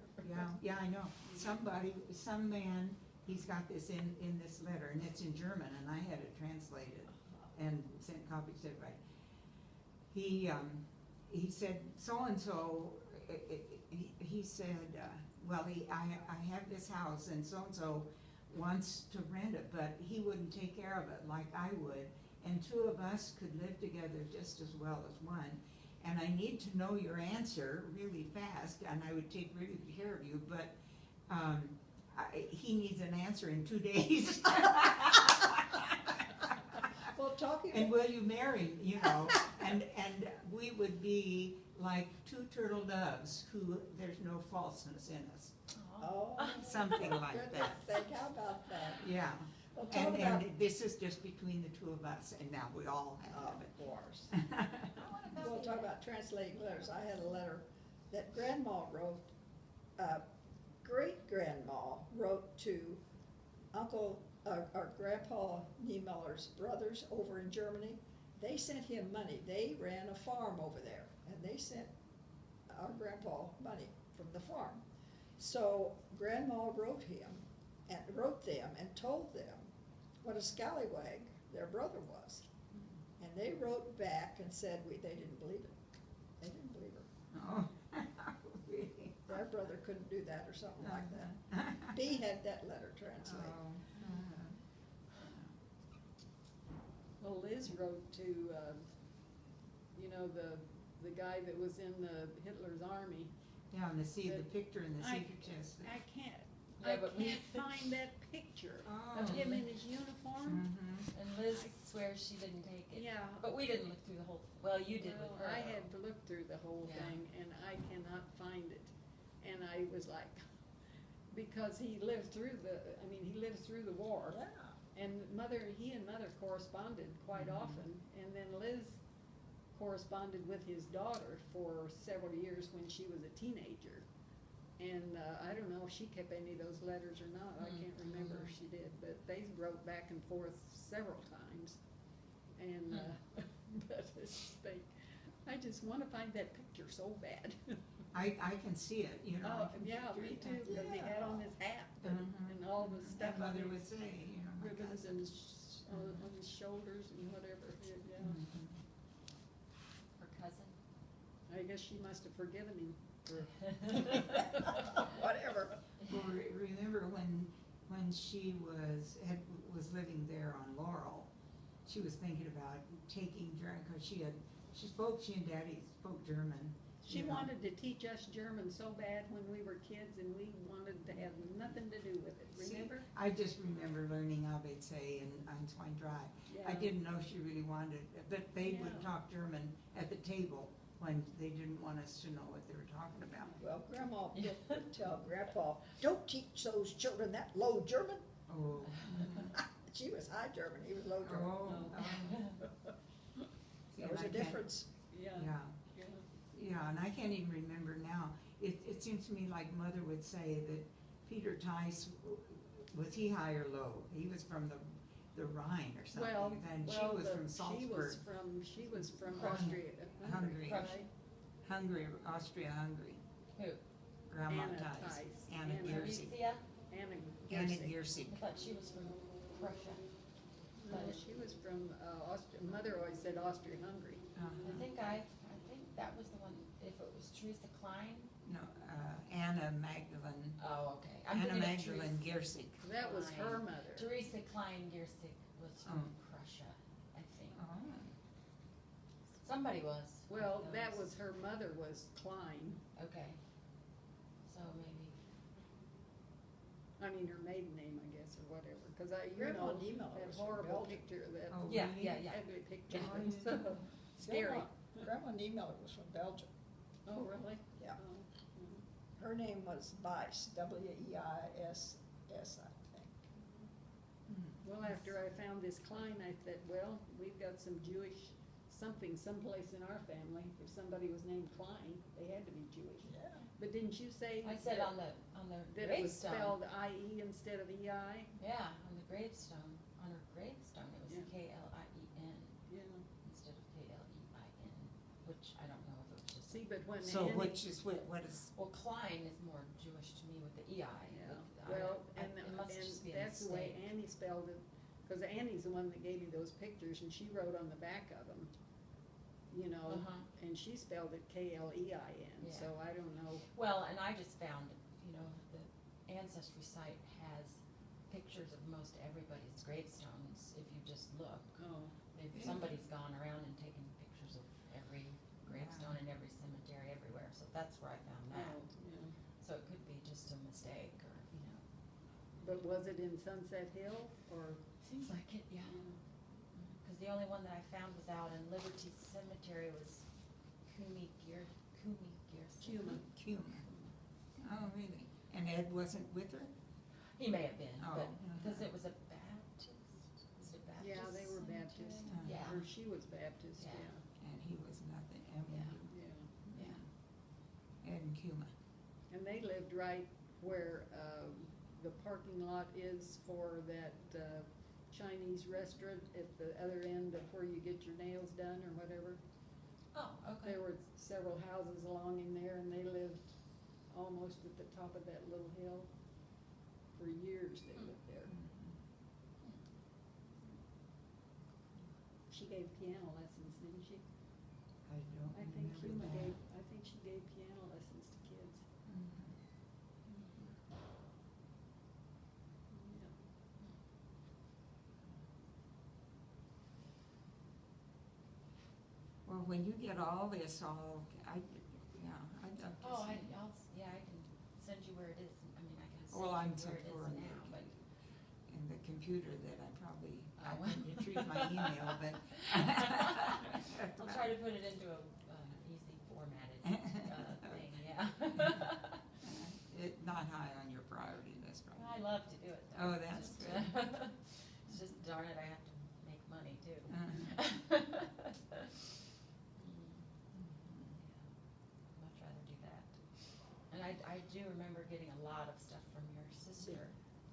Yeah, I know. Some man, he's got this in this letter, and it's in German, and I had it translated and sent copies to everybody. He said, so-and-so, he said, I have this house, and so-and-so wants to rent it, but he wouldn't take care of it like I would, and 2 of us could live together just as well as one. And I need to know your answer really fast, and I would take really good care of you, but he needs an answer in 2 days. Well, talking And about, will you marry me, and we would be like 2 turtle doves who, there's no falseness in us, oh. something like goodness that. sake, how about that? Yeah, Well, talk and about, this is just between the 2 of us, and now we all have of course. it. We'll talk about translating letters. I had a letter that Grandma wrote, great-grandma wrote to our Grandpa Niemiller's brothers over in Germany. They sent him money. They ran a farm over there, and they sent our grandpa money from the farm. So Grandma wrote them and told them what a scallywag their brother was. And they wrote back and said they didn't believe it. They didn't believe her. Oh, really? Their brother couldn't do that or something like that. B had that letter translated. Oh, Well, Liz wrote to, the guy that was in Hitler's army. yeah, and the picture in the I- secret chest. I can't Yeah, but we- find that picture Oh. of him in his uniform. Mhm. And Liz swears she didn't take it. Yeah. But we didn't look through the whole, well, you did with Well, her. I had to look through the whole Yeah. thing, and I cannot find it. And I was like, because he lived through the war. Yeah. And he and Mother corresponded quite Mhm. often, and then Liz corresponded with his daughter for several years when she was a teenager. And I don't know if she kept any of those letters or not, I can't remember if she did, but they wrote back and forth several times. And, but I just wanna find that picture so bad. I can see it, Oh, I can yeah, picture me it. too, because he had on his hat and all the stuff And on Mother his would say, my ribbons cousin. and on his shoulders and whatever, yeah. Mhm. Her cousin. I guess she must have forgiven him for Whatever. Well, remember when she was living there on Laurel, she was thinking about taking German, cause she and Daddy spoke German. She you know. wanted to teach us German so bad when we were kids, and we wanted to have nothing to do with it, See, remember? I just remember learning Arbeitsei and Einstein Drive. I Yeah. didn't know she really wanted, but they would Yeah. talk German at the table when they didn't want us to know what they were talking about. Well, Grandma would tell Grandpa, don't teach those children that low German. Oh. She was high German, he was low German. See, There and was I a can't- difference. Yeah. Yeah. Yeah. Yeah, and I can't even remember now. It seems to me like Mother would say that Peter Tice, was he high or low? He was from the Rhine or Well, something, and she well, was from Salzburg, she was from Hungary. Austria, Hungary. right? Hungary, Austria-Hungary. Who? Grandma Anna Theis. Theis. Anna Anna. Giersig. Lucia? Anna Anna Giersig. Giersig. I thought she was from Prussia. No, she was from, mother always said Austria-Hungary. Uh-huh. I think that was the one, if it was Teresa Klein? No, Anna Magdalene, Oh, okay. Anna Magdalene Giersig. That was her Klein. mother. Teresa Klein Giersig was from Oh. Prussia, I think. Oh. Somebody was. Well, of that those. was, her mother was Klein. Okay. So maybe, I mean, her maiden name, I guess, or whatever, cause Grandma Niemöller that was from horrible Belgium. picture, that Oh, yeah, really? yeah, yeah. ugly picture, Oh, was yeah. scary. Grandma Niemöller was from Belgium. Oh, really? Yeah. Oh, mm. Her name was Weiss, W-E-I-S-S, I think. Well, after I found this Klein, I said, well, we've got some Jewish something someplace in our family. If somebody was named Klein, they had to be Jewish. Yeah. But didn't you say I said that, on the that it was gravestone. spelled I-E instead of E-I? Yeah, on the gravestone, on her gravestone, it was Yeah. K-L-I-E-N Yeah. instead of K-L-E-I-N, which I don't know if it was just. See, but when So Annie, which is, what is, Well, Klein is more Jewish to me with the E-I. yeah, with the well, I- and, it must and just be a that's the way mistake. Annie spelled it, cause Annie's the one that gave me those pictures, and she wrote on the back of them, you know, Uh-huh. and she spelled it K-L-E-I-N, Yeah. so I don't know. Well, and I just found, the Ancestry site has pictures of most everybody's gravestones, if you just look. Oh, Somebody's gone around and taken pictures of every gravestone in every cemetery everywhere, so that's where I found that. oh, yeah. So it could be just a mistake, or, But was it in Sunset Hill, or? Seems like it, yeah. Cause the only one that I found was out in Liberty Cemetery was Kumi Gearsig. Cuma. Cuma? Oh, really? And Ed wasn't with her? He may have been, Oh, but, uh-huh. cause it was a Baptist, was it a Baptist? Yeah, they were cemetery? Baptist. Yeah, Or she was Baptist, Yeah. yeah, And he was nothing, I mean, yeah. yeah. Ed and Cuma. And they lived right where, the parking lot is for that, Chinese restaurant at the other end of where you get your nails done or whatever. Oh, okay. There were several houses along in there, and they lived almost at the top of that little hill. For years they lived there. She gave piano lessons, didn't she? I don't I think remember Cuma that. I think she gave piano lessons to kids. Mhm. Yeah. Well, when you get all this I'd love to Oh, see. I can send you where it is, I mean, I can send Well, I'm you so where it poor is in now, but. in the computer that I Oh. can retrieve my email, but. I'll try to put it into a, easy formatted, thing, yeah. It's not high on your priority list, right? I love to do it though. Oh, that's Just, good. It's just darn it, I have to make money too. Much rather do that. And I do remember getting a lot of stuff from your sister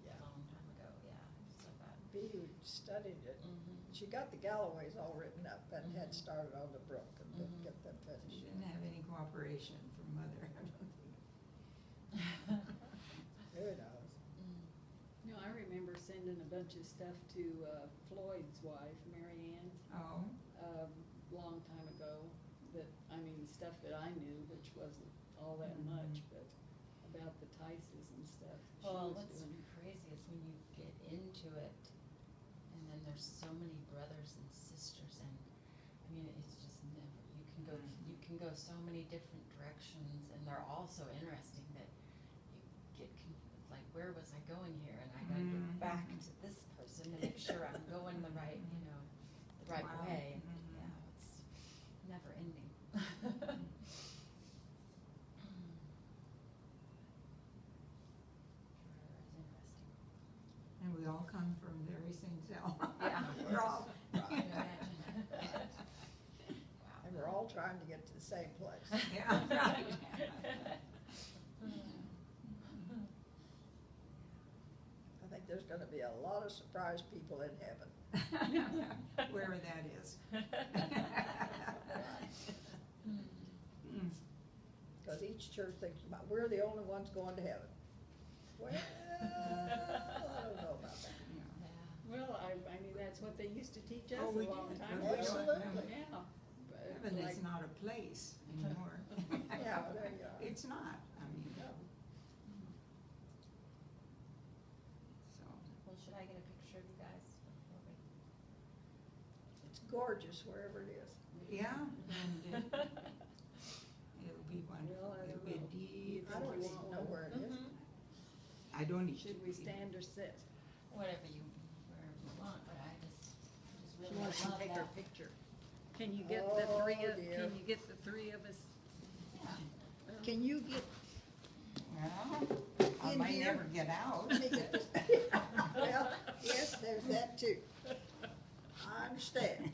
Yeah. a long time ago, yeah, so that. Bee studied it. Mhm. She got the Galloways all written up and had Mhm. started on the Bruch and didn't Mhm. get them She finished. didn't have any cooperation from mother, I don't think. Who knows? Mm. No, I remember sending a bunch of stuff to, Floyd's wife, Mary Ann, Oh, long time ago, that, I mean, stuff that I knew, which wasn't all that Mhm. much, but about the Tices and stuff that she Well, was what's doing. crazy is when you get into it, and then there's so many brothers and sisters, and, I mean, it's just never, you can go so many different directions, and they're all so interesting that you get, it's like, where was I going here, and I gotta Mhm. get back to this person to make sure I'm going the right, the right Wow. way, and, Mhm. yeah, it's never ending. Sure is interesting. and we all come from very same cell. Yeah. We're all. Can you imagine? And we're all trying to get to the same place. Yeah, right. I think there's gonna be a lot of surprised people in heaven. Wherever that is. Mm. Cause each church thinks about, we're the only ones going to heaven. Well, I don't know about that. Yeah. Well, I mean, that's what they used to teach us Oh, a we long did. time Oh, ago. Absolutely. Yeah. But Heaven like- is not a place anymore. Yeah, there you are. It's not, I mean, No. so. Well, should I get a picture of you guys before we? It's gorgeous wherever it is. Yeah, and it'll be wonderful. Well, I don't It'll be a know. deep I don't voice. even know where it is. I don't need to. Should we stand or sit? Whatever you, wherever you want, but I just She really wants to love take her that. picture. Can you get the three Oh, of, dear. can you get the three of us? Yeah. Can you get, Well, I In might here? never get out. let me get this. Well, yes, there's that too. I understand.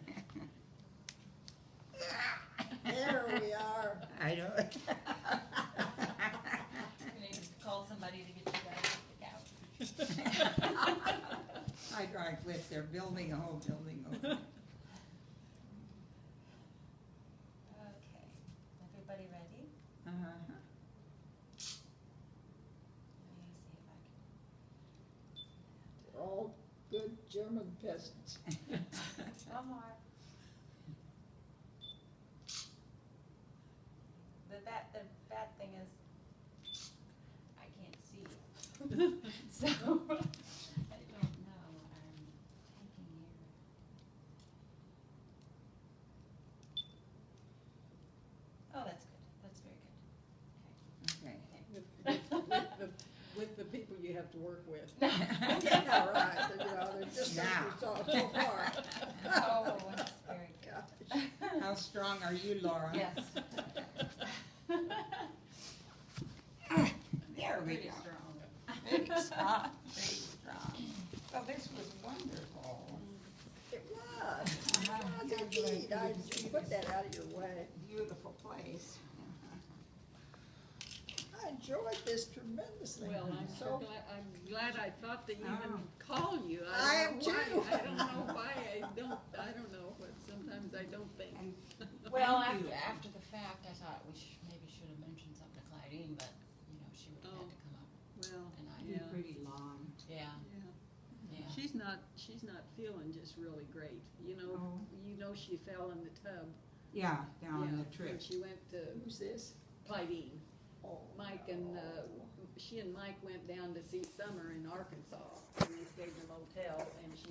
There we are. I don't. We need to call somebody to get you guys off the couch. I drive with, they're building a whole building over. Okay, everybody ready? Uh-huh. Let me see if I They're all good German peasants. can. One more. The bad thing is, I can't see. So, I don't know, I'm taking your. Oh, that's good, that's very good. Okay. With the people you have to work with. Yeah, right, you know, they're just like Now. we saw so far. Oh, that's very Gosh. good. How strong are you, Laura? Yes. There we Pretty go. strong. Very strong, very strong. Well, this was wonderful. It was, Uh-huh. it was Yeah, indeed, but I you just see put this that out of your way. Beautiful place. I enjoyed this tremendously. Well, I'm glad I thought to even Oh. call you. I am don't know why. too. I don't know why, I don't know, but sometimes I don't think. And Well, Thank you. after the fact, I thought we maybe should have mentioned something to Claudine, but, you know, she would have had to come up, Well, and I, you're yeah. pretty long. yeah, Yeah. yeah. She's not feeling just really great, Oh. you know she fell in the tub. Yeah, down Yeah, the trip. when she went to Who's this? Clydeen. Oh, Mike and, no. she and Mike went down to see Summer in Arkansas, and they stayed in a motel, and she